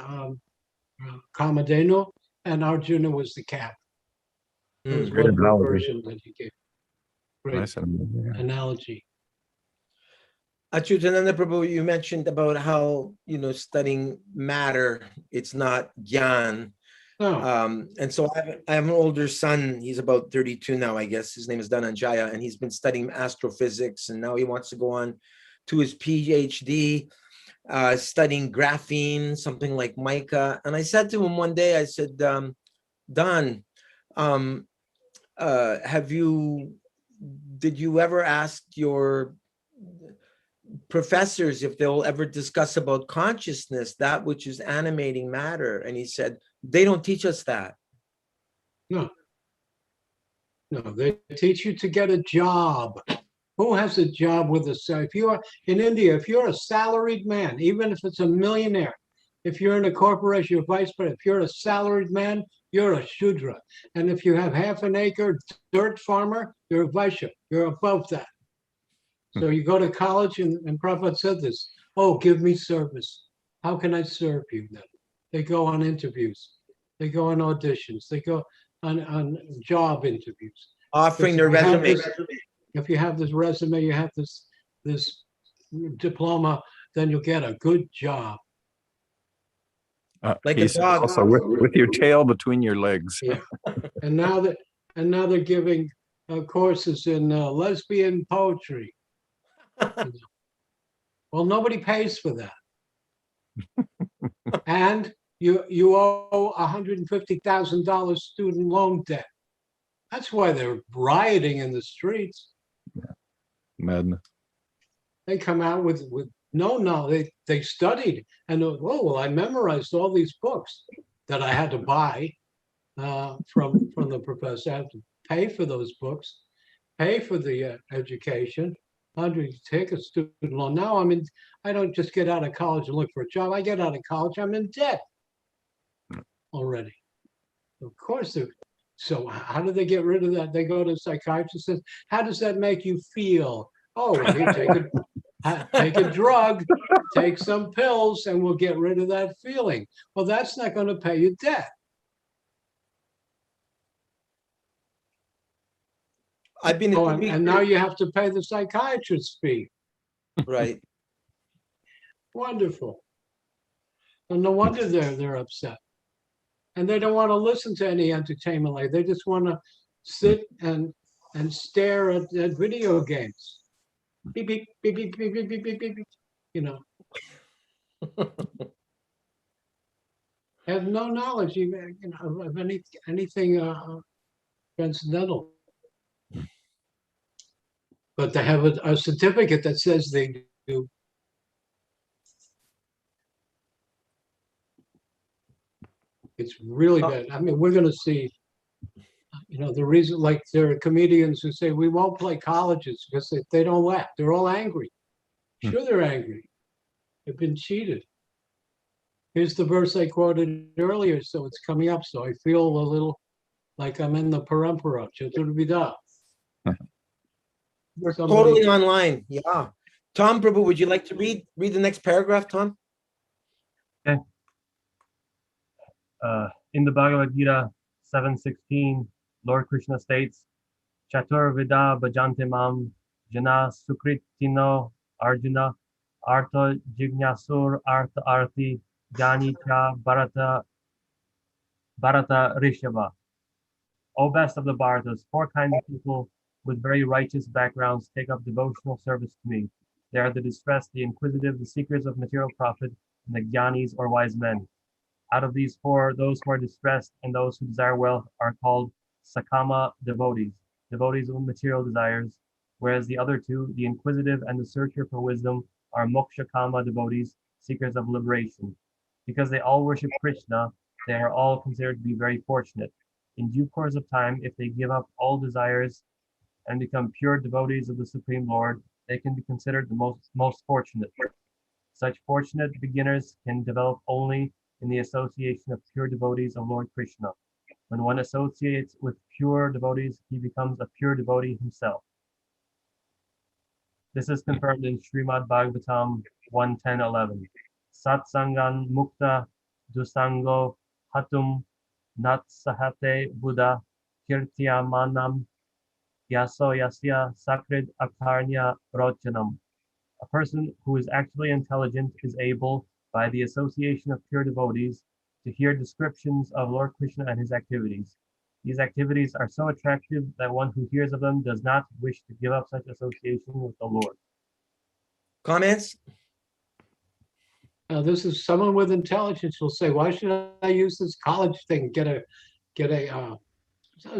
Kamadhenu, and Arjuna was the calf. It was Great one analogy. version that he gave. Great Nice analogy. Acyutananda Prabhu, you mentioned about how, studying matter, it's not Gyan. Oh. And so I have an older son. He's about 32 now, I guess. His name is Dhananjaya, and he's been studying astrophysics, and now he wants to go on to his PhD, studying graphene, something like mica. And I said to him one day, I said, Don, did you ever ask your professors if they'll ever discuss about consciousness, that which is animating matter? And he said, they don't teach us that. No, No, they teach you to get a job. Who has a job with a if you are in India, if you're a salaried man, even if it's a millionaire, if you're in a corporation, you're vice president, if you're a salaried man, you're a Shudra. And if you have half an acre dirt farmer, you're a Vaishya. You're above that. So you go to college, and Prabhupada said this, oh, give me service. How can I serve you then? They go on interviews. They go on auditions. They go on job interviews. Offering their resume. If you have this resume, you have this diploma, then you'll get a good job. Like a He's dog. also with your tail between your legs. Yeah. And now they're giving courses in lesbian poetry. Well, nobody pays for that. And you owe $150,000 student loan debt. That's why they're rioting in the streets. Madness. They come out with no knowledge. They studied and oh well, I memorized all these books that I had to buy from the professor. I had to pay for those books, pay for the education. I had to take a student loan. Now I don't just get out of college and look for a job. I get out of college, I'm in debt already. Of course they're. So how do they get rid of that? They go to a psychiatrist and says, how does that make you feel? Oh, well, you take a drug, take some pills, and we'll get rid of that feeling. Well, that's not going to pay you debt. I've been And now you have to pay the psychiatrist's fee. right. Wonderful. And no wonder they're upset. And they don't want to listen to any entertainment. Like they just want to sit and stare at video games. Beep beep beep beep beep beep beep beep beep. Beep. You know, have no knowledge even of anything transcendental. But they have a certificate that says they do. It's really bad. I mean, we're going to see, the reason, like there are comedians who say we won't play colleges because they don't laugh. They're all angry. Sure, they're angry. They've been cheated. Here's the verse I quoted earlier, so it's coming up. So I feel a little like I'm in the parampara. Chaturvida. We're totally online. Yeah. Tom, Prabhu, would you like to read the next paragraph, Tom? Okay. In the Bhagavad Gita 7:16, Lord Krishna states, Chatur Vida Bhajante Mam Jana Sukritino Arjuna Artha Jignasur Artha Arthi Jani Cha Bharata Rishabha. O best of the Bharatas, 4 kinds of people with very righteous backgrounds take up devotional service to me. They are the distressed, the inquisitive, the seekers of material profit, and the jnanis or wise men. Out of these 4, those who are distressed and those who desire wealth are called sakama devotees, devotees with material desires, whereas the other 2, the inquisitive and the searcher for wisdom, are mokshakama devotees, seekers of liberation. Because they all worship Krishna, they are all considered to be very fortunate. In due course of time, if they give up all desires and become pure devotees of the Supreme Lord, they can be considered the most fortunate. Such fortunate beginners can develop only in the association of pure devotees of Lord Krishna. When one associates with pure devotees, he becomes a pure devotee himself. This is confirmed in Srimad Bhagavatam 1:10-11. Satsangan mukta dusango hatum nat sahate buddha kirtyamanam yaso yasya sakrid akarnya rochanam. A person who is actually intelligent is able, by the association of pure devotees, to hear descriptions of Lord Krishna and his activities. These activities are so attractive that one who hears of them does not wish to give up such association with the Lord. Comments? Now, this is someone with intelligence will say, why should I use this college thing?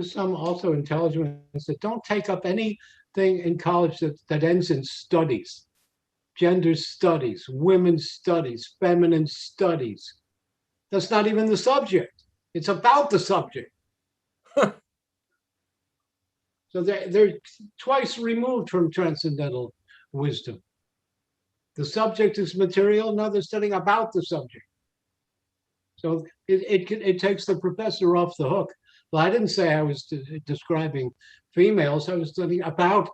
Some also intelligent said, don't take up anything in college that ends in studies, gender studies, women's studies, feminine studies. That's not even the subject. It's about the subject. So they're twice removed from transcendental wisdom. The subject is material, now they're studying about the subject. So it takes the professor off the hook. Well, I didn't say I was describing females, I was studying about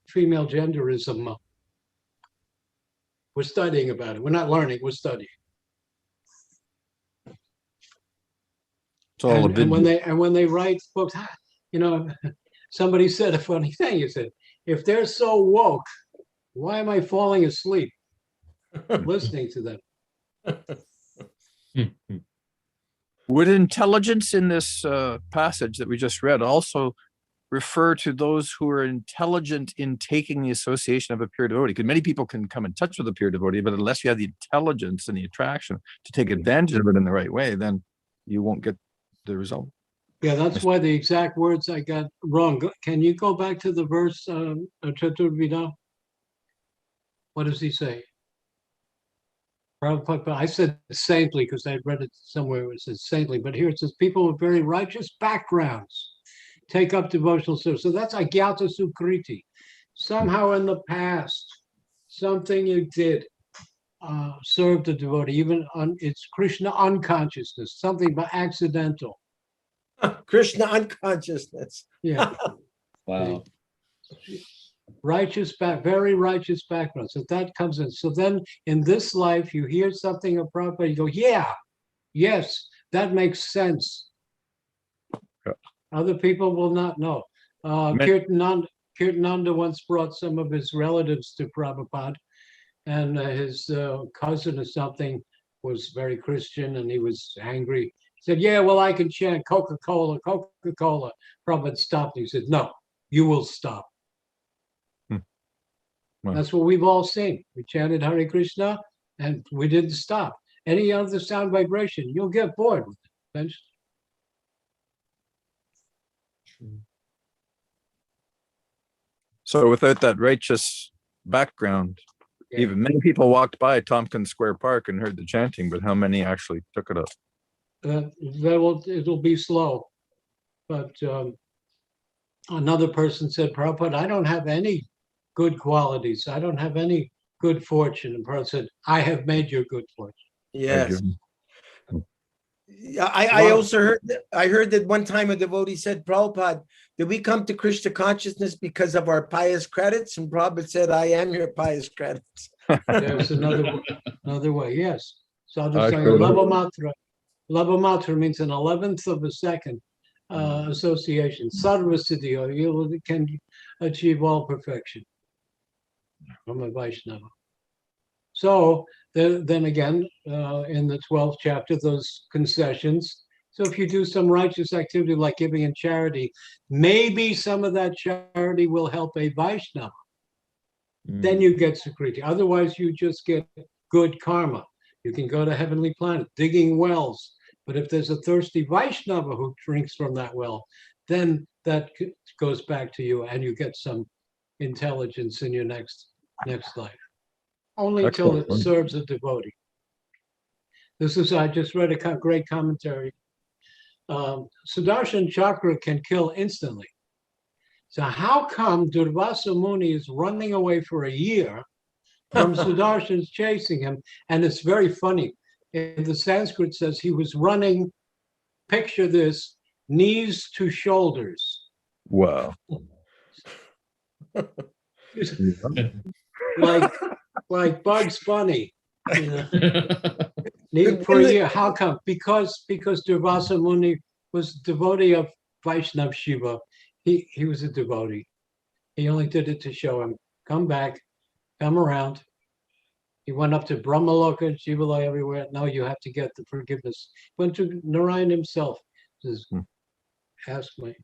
female genderism. We're studying about it. We're not learning, we're studying. It's all a And bit. when they write books, you know, somebody said a funny thing. He said, if they're so woke, why am I falling asleep listening to them? Would intelligence in this passage that we just read also refer to those who are intelligent in taking the association of a pure devotee? Because many people can come in touch with a pure devotee, but unless you have the intelligence and the attraction to take advantage of it in the right way, then you won't get the result. Yeah, that's why the exact words I got wrong. Can you go back to the verse, Chaturvida? What does he say? Prabhupada, I said saintly because I read it somewhere where it says saintly, but here it says people with very righteous backgrounds take up devotional service. So that's Agyata Sukriti. Somehow in the past, something you did served a devotee, even on it's Krishna unconsciousness, something by accidental. Krishna unconsciousness. Yeah. Wow. Righteous very righteous background. So that comes in. So then in this life, you hear something of Prabhupada, you go, yeah, yes, that makes sense. Yeah. Other people will not know. Kirtananda once brought some of his relatives to Prabhupada, and his cousin or something was very Christian, and he was angry. He said, yeah, well, I can chant Coca-Cola, Coca-Cola. Prabhupada stopped. He said, no, you will stop. Wow. That's what we've all seen. We chanted Hare Krishna and we didn't stop. Any other sound vibration, you'll get bored with it eventually. So without that righteous background, Yeah. even many people walked by Tompkins Square Park and heard the chanting, but how many actually took it up? It'll be slow. But another person said, Prabhupada, I don't have any good qualities. I don't have any good fortune. And Prabhupada said, I have made your good fortune. Yes. Wow. I also heard that one time a devotee said, Prabhupada, did we come to Krishna consciousness because of our pious credits? And Prabhupada said, I am your pious credits. There's another way. Yes. So I'll just I say could- Lavamatra. Lavamatra means an 11th of a second association. Sarvasiddhi, you can achieve all perfection from a Vaishnava. So then again, in the 12th chapter, those concessions. So if you do some righteous activity like giving in charity, maybe some of that charity will help a Vaishnava. Then you get Sukriti. Otherwise, you just get good karma. You can go to heavenly planet, digging wells. But if there's a thirsty Vaishnava who drinks from that well, then that goes back to you and you get some intelligence in your next life. Only until it Excellent. serves a devotee. I just read a great commentary. Sudarshan Chakra can kill instantly. So how come Durvasa Muni is running away for a year from Sudarshan's chasing him? And it's very funny. In the Sanskrit says he was running, picture this, knees to shoulders. Wow. like Bugs Bunny. You know? For a year. How come? Because Durvasa Muni was devotee of Vaishnav Shiva. He was a devotee. He only did it to show him, come back, come around. He went up to Brahmaloka, Shivalaya, everywhere. No, you have to get the forgiveness. Went to Narayan himself. Says, ask my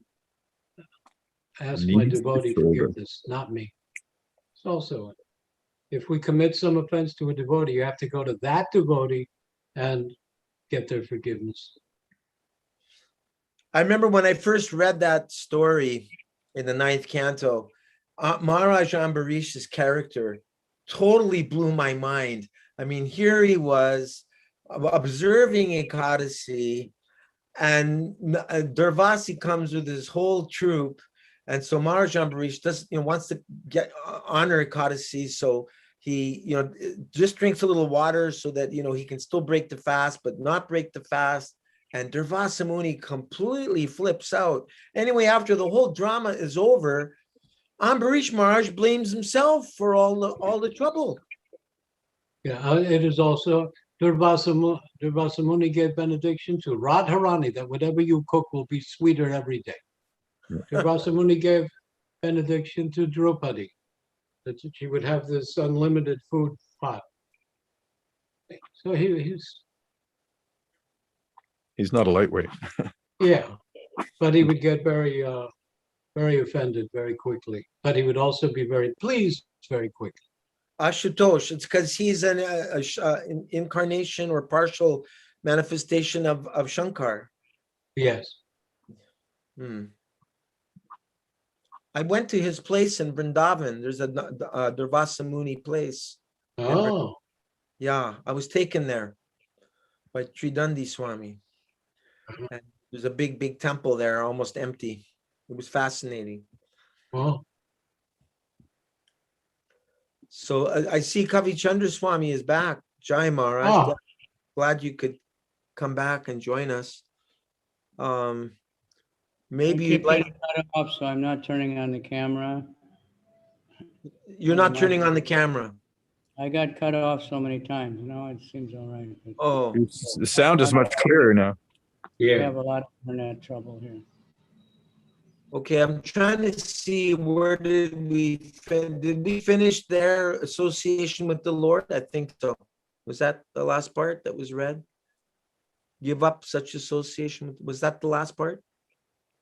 devotee forgiveness, not me. It's also, if we commit some offense to a devotee, you have to go to that devotee and get their forgiveness. I remember when I first read that story in the 9th canto, Maharaj Ambarish's character totally blew my mind. I mean, here he was observing Ekadasi, and Durvasi comes with his whole troop, And so Maharaj Ambarish does, wants to get honor Ekadasi, so he, just drinks a little water so that, he can still break the fast, but not break the fast. And Durvasa Muni completely flips out. Anyway, after the whole drama is over, Ambarish Maharaj blames himself for all the trouble. Yeah, it is also Durvasa Muni gave benediction to Radharani that whatever you cook will be sweeter every day. Durvasa Muni gave benediction to Draupadi that she would have this unlimited food pot. So he's not a lightweight. yeah, but he would get very offended very quickly. But he would also be very pleased very quickly. Ashutosh, it's because he's an incarnation or partial manifestation of Shankar. Yes. I went to his place in Vrindavan. There's a Durvasa Muni place. Oh. Yeah, I was taken there by Tridandi Swami. And there's a big temple there, almost empty. It was fascinating. Oh. So I see Kavi Chandra Swami is back. Jai Maharaj. Oh. Glad you could come back and join us. Maybe you'd like. Cut off, so I'm not turning on the camera. You're not turning on the camera. I got cut off so many times. No, it seems all right. But Oh, The sound is much clearer now. we Yeah. have a lot of internet trouble here. okay. I'm trying to see where did we finish their association with the Lord? I think so. Was that the last part that was read? Give up such association. Was that the last part?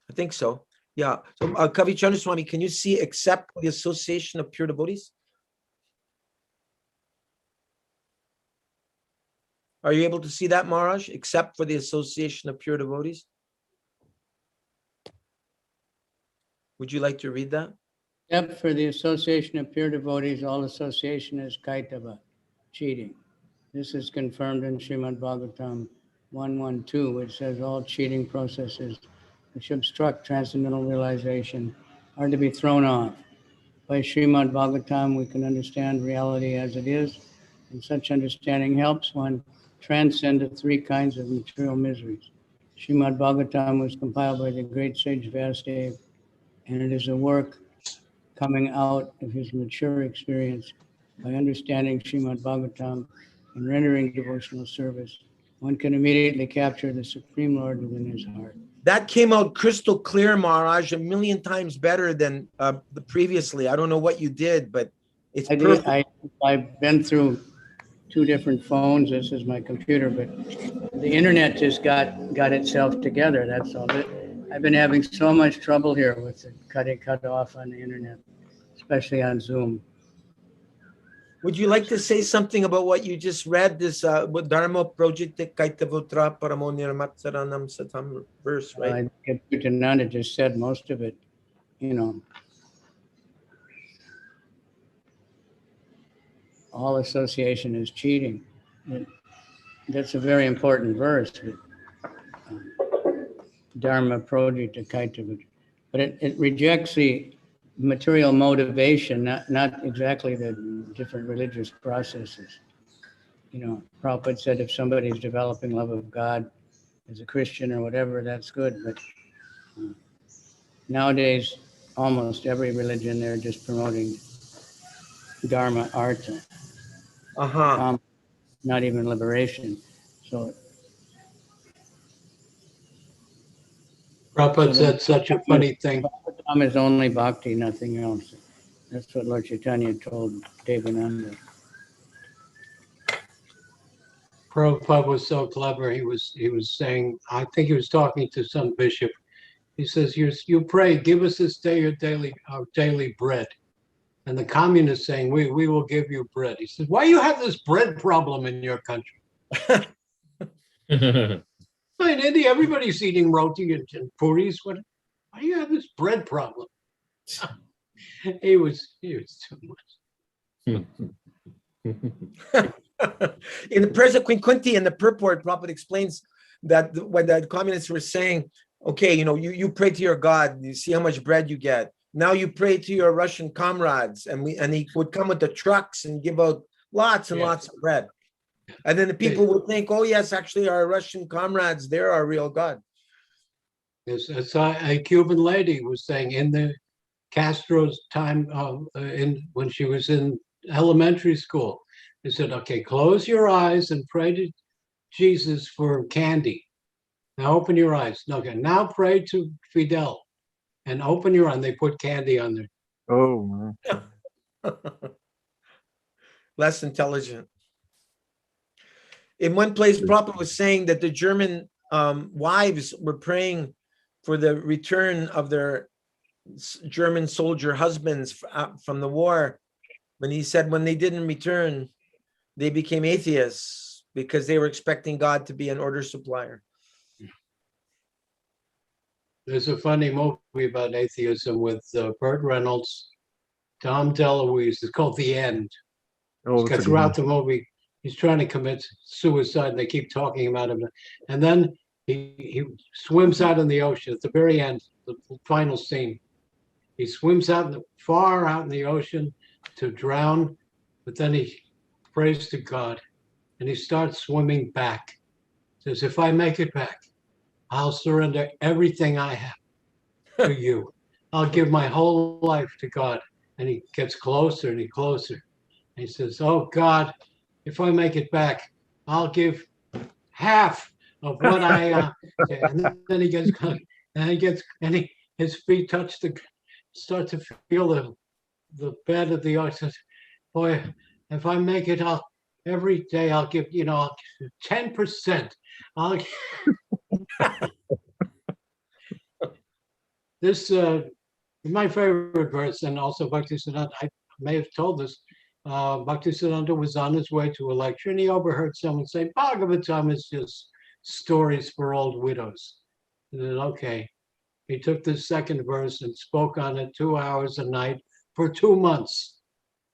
I think so. Yeah. So Kavi Chandra Swami, can you see except the association of pure devotees? Are you able to see that, Maharaj? Except for the association of pure devotees? Would you like to read that? Except for the association of pure devotees, all association is kaitava, cheating. This is confirmed in Srimad Bhagavatam 1:1-2, which says all cheating processes which obstruct transcendental realization are to be thrown off. By Srimad Bhagavatam, we can understand reality as it is, and such understanding helps one transcend the three kinds of material miseries. Srimad Bhagavatam was compiled by the great sage Vyasadeva, and it is a work coming out of his mature experience. By understanding Srimad Bhagavatam and rendering devotional service, one can immediately capture the Supreme Lord within his heart. That came out crystal clear, Maharaj, a million times better than the previously. I don't know what you did, but it's perfect. I've been through two different phones. This is my computer, but the internet just got itself together. That's all. I've been having so much trouble here with it cut off on the internet, especially on Zoom. Would you like to say something about what you just read, this Dharma Project Kaitavotra Paramonirmatsaranam Satam verse, right? Acyutananda just said most of it, all association is cheating. That's a very important verse. Dharma Project Kaitavotra. But it rejects the material motivation, not exactly the different religious processes. Prabhupada said if somebody's developing love of God as a Christian or whatever, that's good. But nowadays, almost every religion, they're just promoting Dharma, Artha, not even liberation. So Prabhupada said such a funny thing. Bhagavatam is only bhakti, nothing else. That's what Lord Caitanya told Devananda. Prabhupada was so clever. He was saying, I think he was talking to some bishop. He says, you pray, give us this day our daily bread. And the communists saying, we will give you bread. He says, why you have this bread problem in your country? In India, everybody's eating roti and puris. Why do you have this bread problem? He was too much. In the present Quinquinti in the purport, Prabhupada explains that when the communists were saying, okay, you pray to your God, you see how much bread you get. now you pray to your Russian comrades, and he would come with the trucks and give out lots and lots of bread. And then the people would think, oh yes, actually our Russian comrades, they're our real God. Yes, a Cuban lady was saying in the Castro's time when she was in elementary school, they said, okay, close your eyes and pray to Jesus for candy. Now open your eyes. Okay, now pray to Fidel and open your eyes. And they put candy on there. Oh, Less intelligent. In one place, Prabhupada was saying that the German wives were praying for the return of their German soldier husbands from the war. When he said when they didn't return, they became atheists because they were expecting God to be an order supplier. There's a funny movie about atheism with Burt Reynolds, Tom DeLuise. It's called The End. Throughout the movie, he's trying to commit suicide, and they keep talking about him. And then he swims out in the ocean at the very end, the final scene. He swims out far out in the ocean to drown, but then he prays to God, and he starts swimming back. Says, if I make it back, I'll surrender everything I have to you. I'll give my whole life to God. And he gets closer and closer. And he says, oh God, if I make it back, I'll give half of what I and then he gets his feet touch start to feel the bed of the ocean. Boy, if I make it, every day I'll give 10%. This my favorite verse, and also Bhaktisiddhanta. I may have told this. Bhaktisiddhanta was on his way to a lecture, and he overheard someone say, "Bhagavatam is just stories for old widows." He said, "Okay." He took the second verse and spoke on it 2 hours a night for 2 months.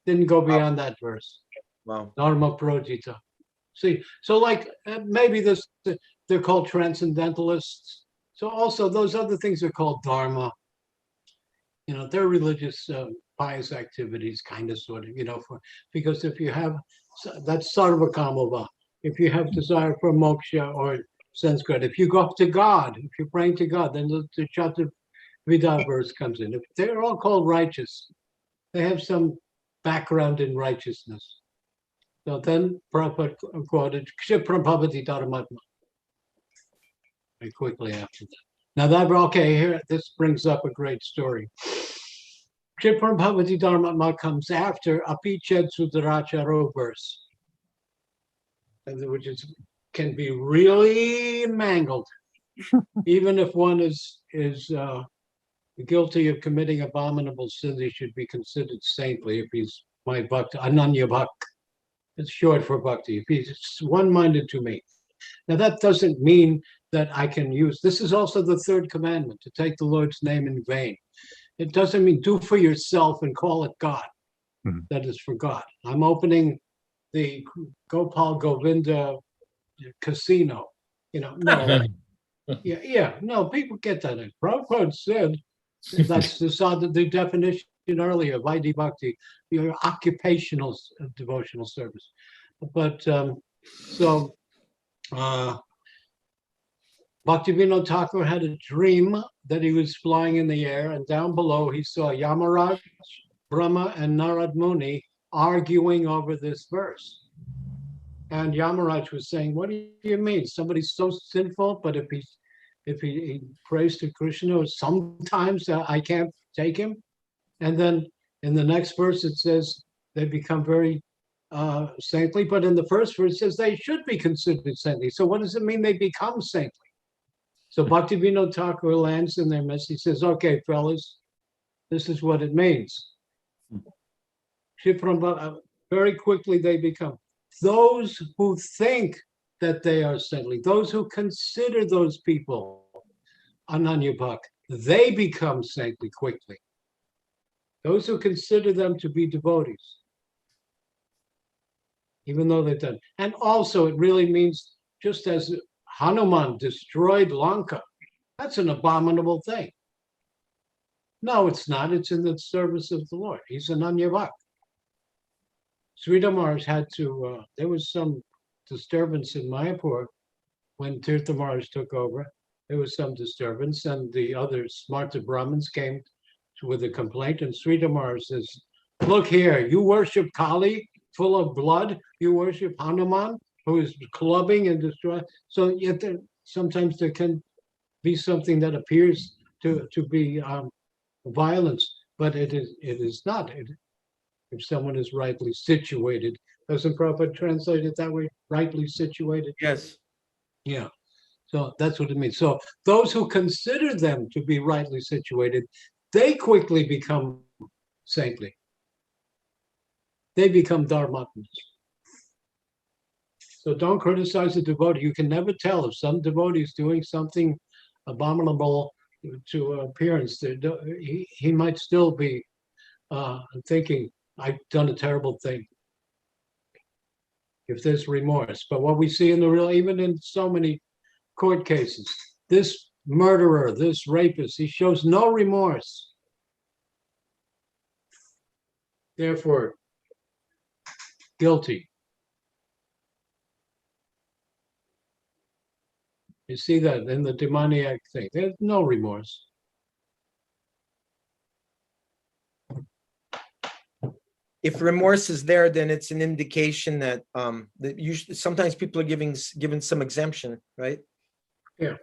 Didn't go beyond that verse. Wow. Dharma Projita. See, so like maybe they're called transcendentalists. So also those other things are called dharma. They're religious, pious activities, kind of, sort of, because if you have, that's sarvakamava. If you have desire for moksha or sense grad, if you go up to God, if you're praying to God, then the Chaturvida verse comes in. If they're all called righteous, they have some background in righteousness. So then Prabhupada quoted Kshipram Bhavati Dharmatma very quickly after that. Now here, this brings up a great story. Kshipram Bhavati Dharmatma comes after Apiched Sudaracharo verse, which can be really mangled, even if one is guilty of committing abominable sins. He should be considered saintly if he's my bhakta, Ananya Bhakt. It's short for bhakti. If he's one-minded to me. Now that doesn't mean that I can use, this is also the third commandment, to take the Lord's name in vain. It doesn't mean do for yourself and call it God. Mm-hmm. That is for God. I'm opening the Gopal Govinda casino. No. No, people get that. Prabhupada said, that's the definition earlier of ID Bhakti, your occupational devotional service. But Bhaktivinoda Thakur had a dream that he was flying in the air, and down below he saw Yamaraj, Brahma, and Narad Muni arguing over this verse. And Yamaraj was saying, what do you mean? Somebody's so sinful, but if he prays to Krishna, sometimes I can't take him. And then in the next verse, it says they become very saintly. But in the first verse, it says they should be considered saintly. So what does it mean they become saintly? So Bhaktivinoda Thakur lands in their midst. He says, okay, fellas, this is what it means. Very quickly they become. Those who think that they are saintly, those who consider those people Ananya Bhakt, they become saintly quickly. Those who consider them to be devotees, even though they've done. And also it really means, just as Hanuman destroyed Lanka, that's an abominable thing. No, it's not. It's in the service of the Lord. He's an Anyavak. Sridhar Maharaj had to, there was some disturbance in Mayapur when Tirtha Maharaj took over. There was some disturbance, and the other Smarta Brahmins came with a complaint, and Sridhar Maharaj says, look here, you worship Kali, full of blood. You worship Hanuman, who is clubbing and destroying. So yet sometimes there can be something that appears to be violence, but it is not. If someone is rightly situated, doesn't Prabhupada translate it that way? Rightly situated. Yes. Yeah. So that's what it means. So those who consider them to be rightly situated, they quickly become saintly. They become dharmatmas. So don't criticize a devotee. You can never tell if some devotee is doing something abominable to appearance. He might still be thinking, I've done a terrible thing. If there's remorse. But what we see in the real, even in so many court cases, this murderer, this rapist, he shows no remorse. Therefore, guilty. You see that in the demoniac thing. There's no remorse. If remorse is there, then it's an indication that sometimes people are given some exemption, right? Yeah.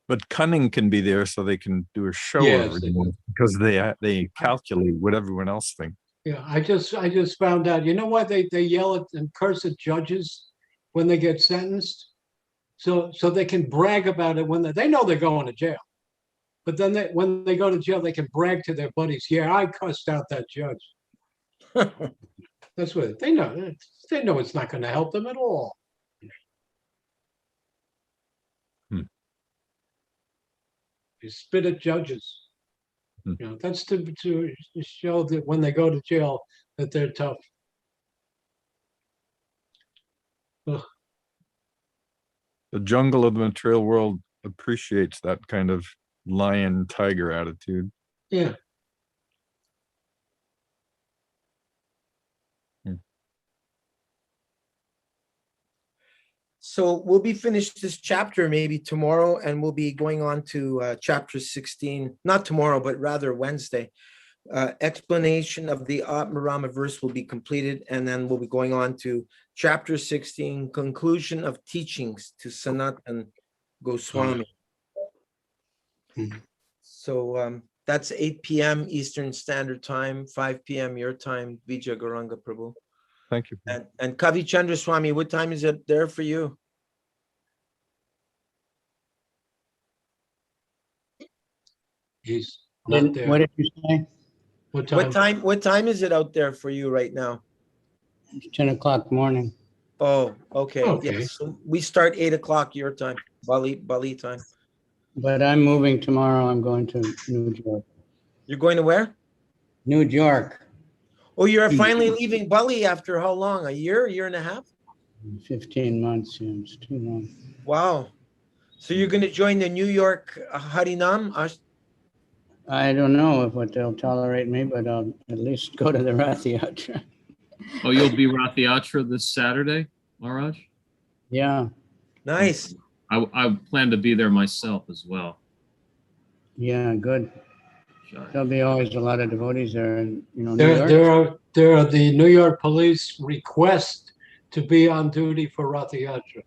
But cunning can be there, so they can do a show Yes, of remorse because they calculate what everyone else thinks. Yeah, I just found out. You know why they yell at and curse at judges when they get sentenced? So they can brag about it when they know they're going to jail. But then when they go to jail, they can brag to their buddies. Yeah, I cussed out that judge. That's what they know. They know it's not going to help them at all. You spit at judges. You know, that's to show that when they go to jail that they're tough. Ugh. The jungle of the material world appreciates that kind of lion tiger attitude. Yeah. So we'll be finished this chapter maybe tomorrow, and we'll be going on to chapter 16, not tomorrow, but rather Wednesday. Explanation of the Ātmārāma verse will be completed, and then we'll be going on to chapter 16, conclusion of teachings to Sanatan Goswami. So that's 8 p.m. Eastern Standard Time, 5 p.m. your time, Vijay Gauranga Prabhu. Thank you. And Kavi Chandraswami, what time is it there for you? He's not there. What did you say? What time is it out there for you right now? It's 10 o'clock morning. Oh, okay. Okay. Yes. So we start 8 o'clock your time, Bali time. But I'm moving tomorrow. I'm going to New York. You're going to where? New York, Oh, you're finally leaving Bali after how long? A year and a half? 15 months. Yeah, it's too long. Wow. So you're going to join the New York Harinam? I don't know what they'll tolerate me, but I'll at least go to the Rath Yatra. Oh, you'll be Rath Yatra this Saturday, Maharaj? Yeah, Nice. I plan to be there myself as well. yeah, good. There'll be always a lot of devotees there, and New York. There are the New York police request to be on duty for Rath Yatra.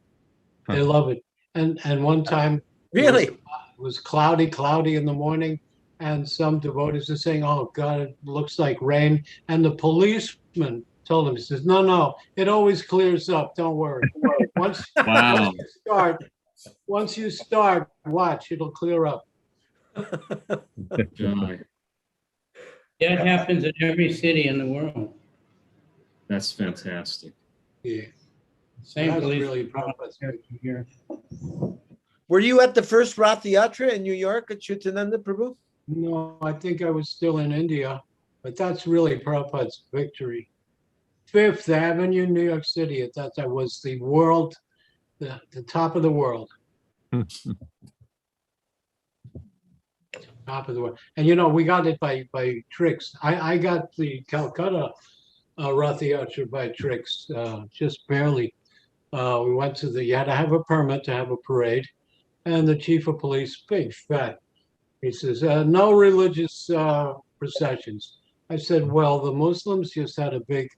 They love it. And one time, Really? it was cloudy in the morning, and some devotees are saying, "Oh God, it looks like rain." And the policeman told him, he says, "No, it always clears up. Don't worry. Wow. Once you start, watch, it'll clear up." God, That happens in every city in the world. that's fantastic. Yeah. Same That's police really Prabhupada's here. Were you at the first Rath Yatra in New York at Acyutananda, Prabhu? No, I think I was still in India, but that's really Prabhupada's victory. Fifth Avenue, New York City, at that time was the world, the top of the world. top of the world. And you know, we got it by tricks. I got the Calcutta Rath Yatra by tricks, just barely. We went to you had to have a permit to have a parade, and the chief of police, big fat, he says, no religious processions. I said, well, the Muslims just had a big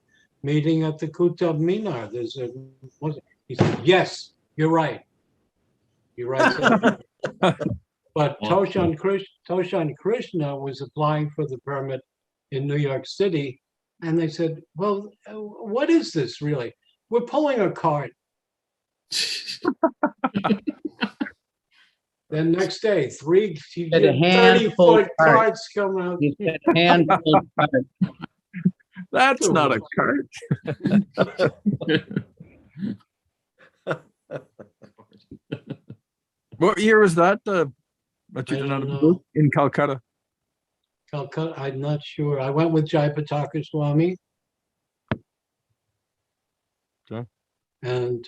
meeting at the Qutb Minar. He said, yes, you're right. You're right. But Toshan Krishna was applying for the permit in New York City. And they said, well, what is this really? We're pulling a cart. Then next day, three Said a handful 30-foot of carts. carts come out. He said a handful of carts. That's not a cart. What year was that? Acyutananda know. in Calcutta. Calcutta, I'm not sure. I went with Jayapataka Swami. Okay. And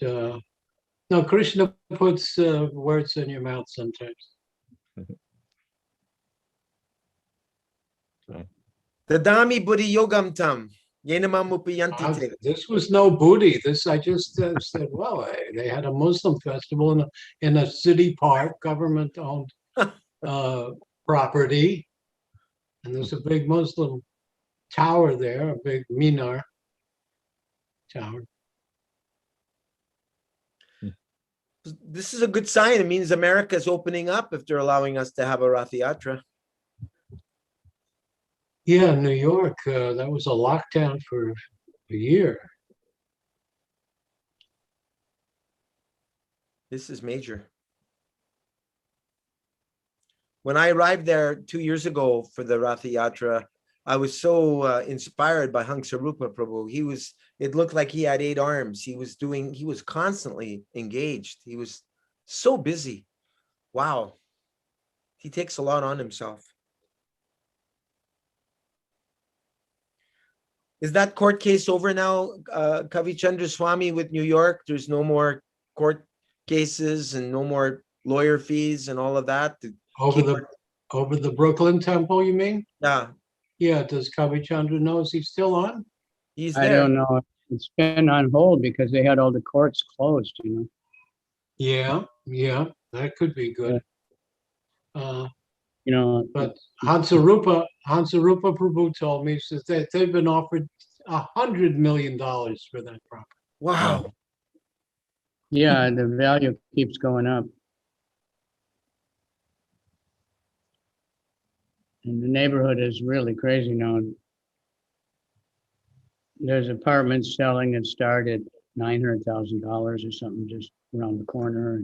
no, Krishna puts words in your mouth sometimes. Dadami buddhi yogam tam. Yenamamupayanti. This was no booty. This I just said, well, they had a Muslim festival in a city park, government-owned property, and there's a big Muslim tower there, a big minar tower. This is a good sign. It means America is opening up if they're allowing us to have a Rath Yatra. Yeah, New York, that was a lockdown for a year. This is major. When I arrived there 2 years ago for the Rath Yatra, I was so inspired by Haṅsarupa Prabhu. It looked like he had 8 arms. He was constantly engaged. He was so busy. Wow. He takes a lot on himself. Is that court case over now, Kavichandra Swami, with New York? There's no more court cases and no more lawyer fees and all of that? Over the Brooklyn temple, you mean? Yeah, Yeah, does Kavichandra know? Is he still on? he's I there. don't know. It's been on hold because they had all the courts closed, you know. Yeah, that could be good. You know, But Haṅsarupa Prabhu told me, he says that they've been offered $100 million for that property. Wow. yeah, the value keeps going up. And the neighborhood is really crazy now. There's apartments selling that start at $900,000 or something just around the corner,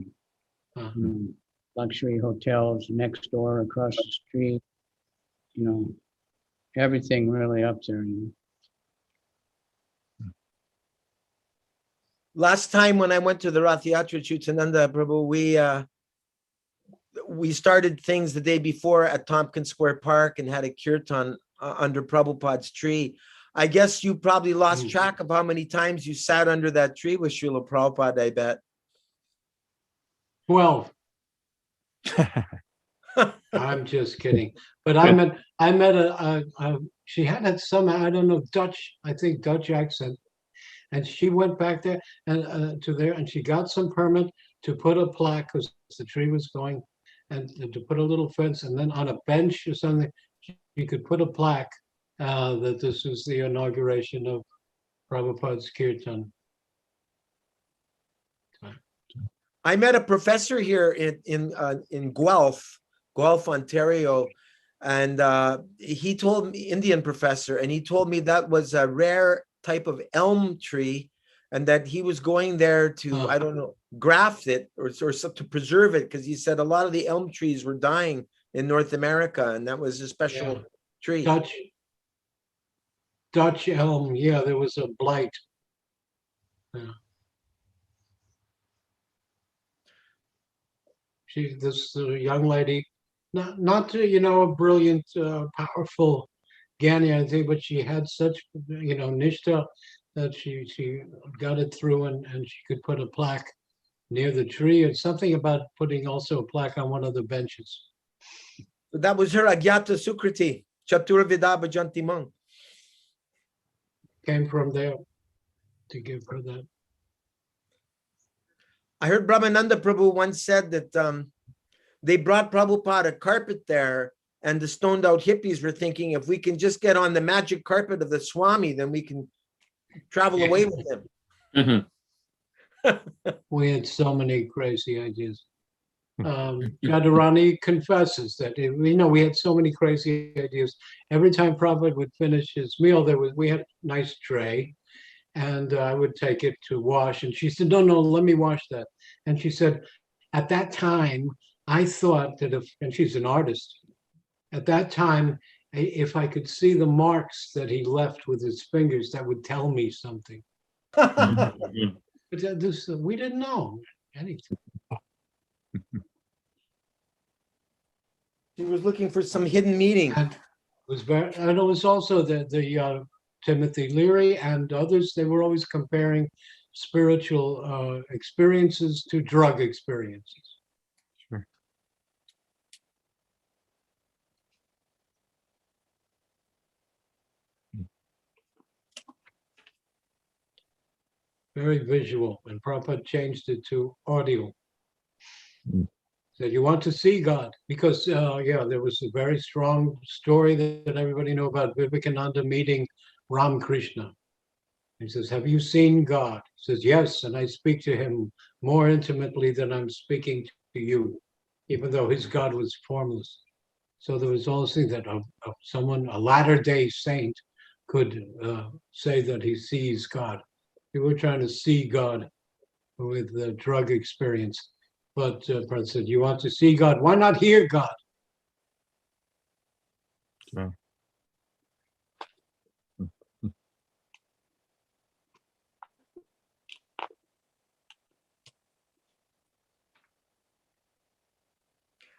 and luxury hotels next door, across the street. You know, everything really up there. You know. Last time when I went to the Rath Yatra Acyutananda Prabhu, we started things the day before at Tompkins Square Park and had a kirtan under Prabhupada's tree. I guess you probably lost track of how many times you sat under that tree with Srila Prabhupada, I bet. 12. I'm just kidding. But I met she had some, I don't know, Dutch accent. And she went back there and and she got some permit to put a plaque because the tree was going, and to put a little fence, and then on a bench or something, you could put a plaque that this was the inauguration of Prabhupada's kirtan. I met a professor here in Guelph, Ontario, and he told me, Indian professor, and he told me that was a rare type of elm tree, and that he was going there to, I don't know, graft it or to preserve it, because he said a lot of the elm trees were dying in North America, and that was a special tree. Dutch elm, yeah, there was a blight. Yeah. This young lady, not a brilliant, powerful Gyani or anything, but she had such, nishta that she got it through, and she could put a plaque near the tree, and something about putting also a plaque on one of the benches. That was her Agyata Sukriti, Chatura Vida Bhajanti Mang. Came from there to give her that. I heard Brahmananda Prabhu once said that they brought Prabhupada a carpet there, and the stoned out hippies were thinking, if we can just get on the magic carpet of the Swami, then we can travel away with him. Mhm. We had so many crazy ideas. Radharani confesses that we had so many crazy ideas. Every time Prabhupada would finish his meal, we had a nice tray, and I would take it to wash. And she said, "No, let me wash that." And she said, at that time, I thought that and she's an artist, at that time, if I could see the marks that he left with his fingers, that would tell me something. Mhm. But we didn't know anything. He was looking for some hidden meaning. And it was also the Timothy Leary and others. They were always comparing spiritual experiences to drug experiences. Sure. Very visual. And Prabhupada changed it to audio. Mm. Said, you want to see God? Because, there was a very strong story that everybody knew about Vivekananda meeting Ramakrishna. He says, have you seen God? He says, yes, and I speak to him more intimately than I'm speaking to you, even though his God was formless. So there was all this thing that someone, a latter-day saint, could say that he sees God. We were trying to see God with the drug experience. But Prabhupada said, you want to see God? Why not hear God? Sure.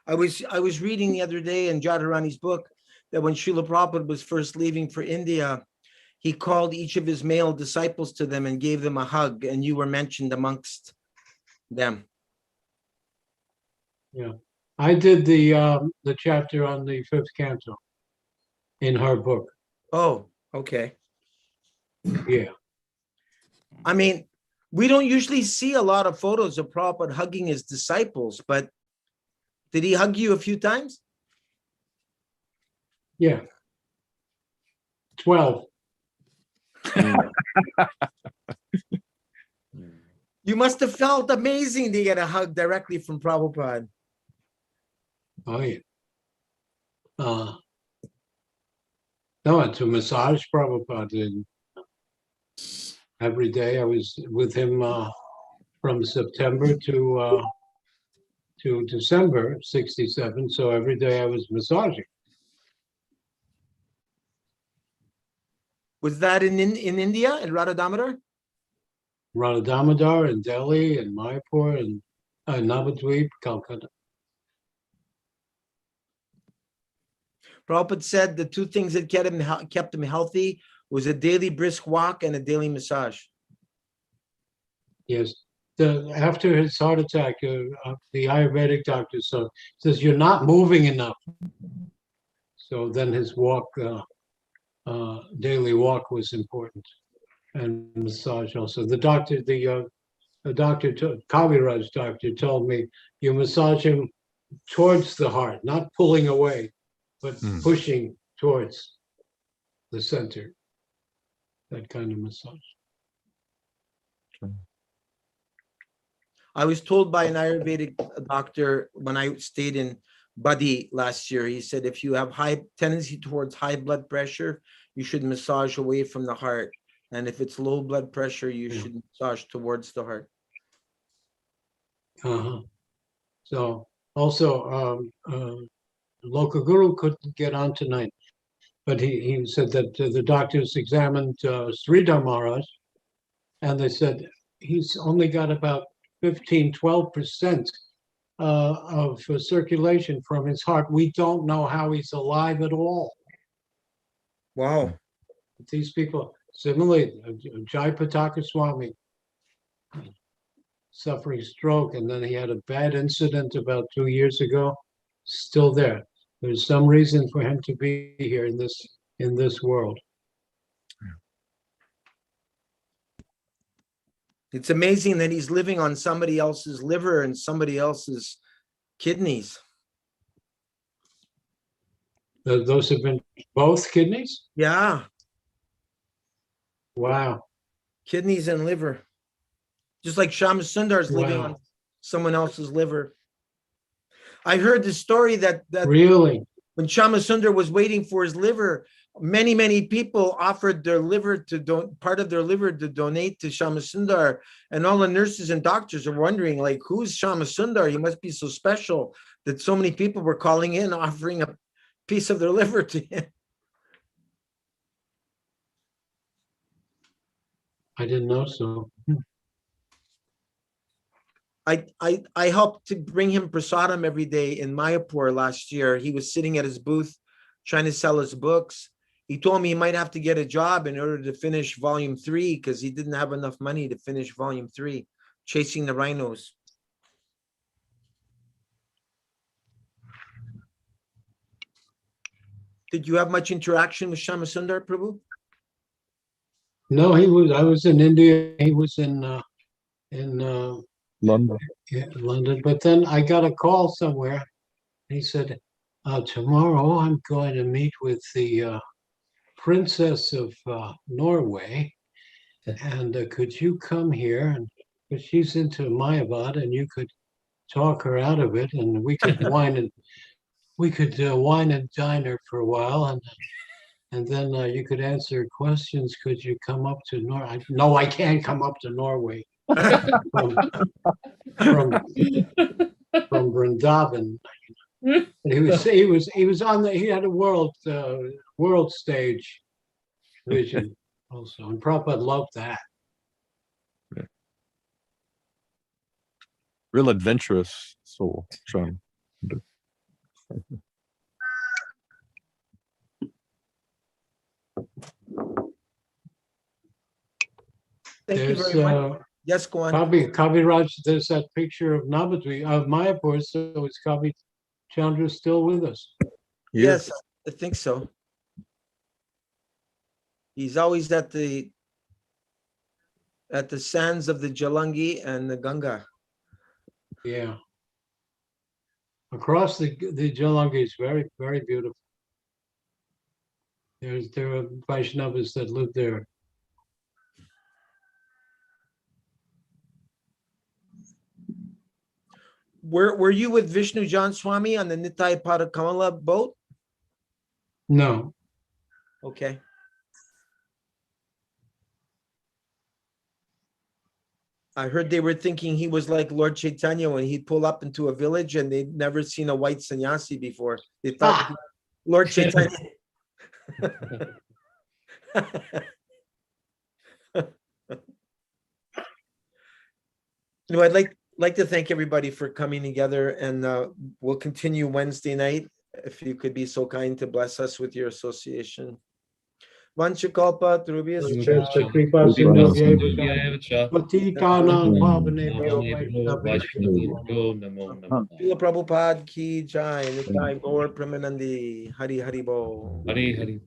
I was reading the other day in Jadharani's book that when Srila Prabhupada was first leaving for India, he called each of his male disciples to them and gave them a hug, and you were mentioned amongst them. Yeah, I did the chapter on the fifth canto in her book. Oh, okay. Yeah, I mean, we don't usually see a lot of photos of Prabhupada hugging his disciples, but did he hug you a few times? yeah. 12. You must have felt amazing to get a hug directly from Prabhupada. Oh yeah. No, to massage Prabhupada. Every day I was with him from September to December '67. So every day I was massaging. Was that in India, in Radha Damodar? Radha Damodar in Delhi and Mayapur and Navadvip, Calcutta. Prabhupada said the two things that kept him healthy was a daily brisk walk and a daily massage. Yes. After his heart attack, the Ayurvedic doctor says, you're not moving enough. So then his walk, daily walk was important, and massage also. The doctor, Kaviraj doctor told me, you massage him towards the heart, not pulling away, but pushing towards the center. That kind of massage. I was told by an Ayurvedic doctor when I stayed in Badi last year, he said, if you have high tendency towards high blood pressure, you should massage away from the heart. And if it's low blood pressure, you should massage towards the heart. So also, local guru couldn't get on tonight, but he said that the doctors examined Sridhar Maharaj, and they said he's only got about 12% of circulation from his heart. We don't know how he's alive at all. Wow. These people, similarly, Jai Pataka Swami, suffering stroke, and then he had a bad incident about 2 years ago, still there. There's some reason for him to be here in this world. It's amazing that he's living on somebody else's liver and somebody else's kidneys. Those have been both kidneys? Yeah, Wow. kidneys and liver. Just like Shama Sundar's living Wow. on someone else's liver. I heard the story that Really? when Shama Sundar was waiting for his liver, many people offered their liver to part of their liver to donate to Shama Sundar, and all the nurses and doctors are wondering, like, who's Shama Sundar? He must be so special that so many people were calling in offering a piece of their liver to him. I didn't know so. I helped to bring him prasadam every day in Mayapur last year. He was sitting at his booth trying to sell his books. He told me he might have to get a job in order to finish volume 3 because he didn't have enough money to finish volume 3, Chasing the Rhinos. Did you have much interaction with Shama Sundar, Prabhu? No, I was in India. He was in London. London. But then I got a call somewhere. He said, tomorrow I'm going to meet with the Princess of Norway. And could you come here? And because she's into Mayavad, and you could talk her out of it, and we could wine and dine her for a while, and then you could answer questions. Could you come up to Norway? No, I can't come up to Norway from Vrindavan. He was on he had a world stage vision also, and Prabhupada loved that. Real adventurous soul, Sean. Thank you There's very much. Yes, go on. Kaviraj, there's that picture of Navadvip, of Mayapur, so is Kavi Chandra still with us? Yes, I think so. He's always at the sands of the Jalangi and the Ganga. Yeah. Across the Jalangi is very, very beautiful. There are Vaishnavas that live there. Were you with Vishnu John Swami on the Nitai Padakamala boat? No. Okay. I heard they were thinking he was like Lord Caitanya when he'd pull up into a village and they'd never seen a white sannyasi before. They thought Lord Caitanya. I'd like to thank everybody for coming together, and we'll continue Wednesday night. If you could be so kind to bless us with your association. Vanchakalpa Trubhyascha Kripa Sindhu Patitanang Pavanebhyo Srila Prabhupada Ki Jai, Nitai Gaur Premanandi, Hari Hari Bo. Hari Hari.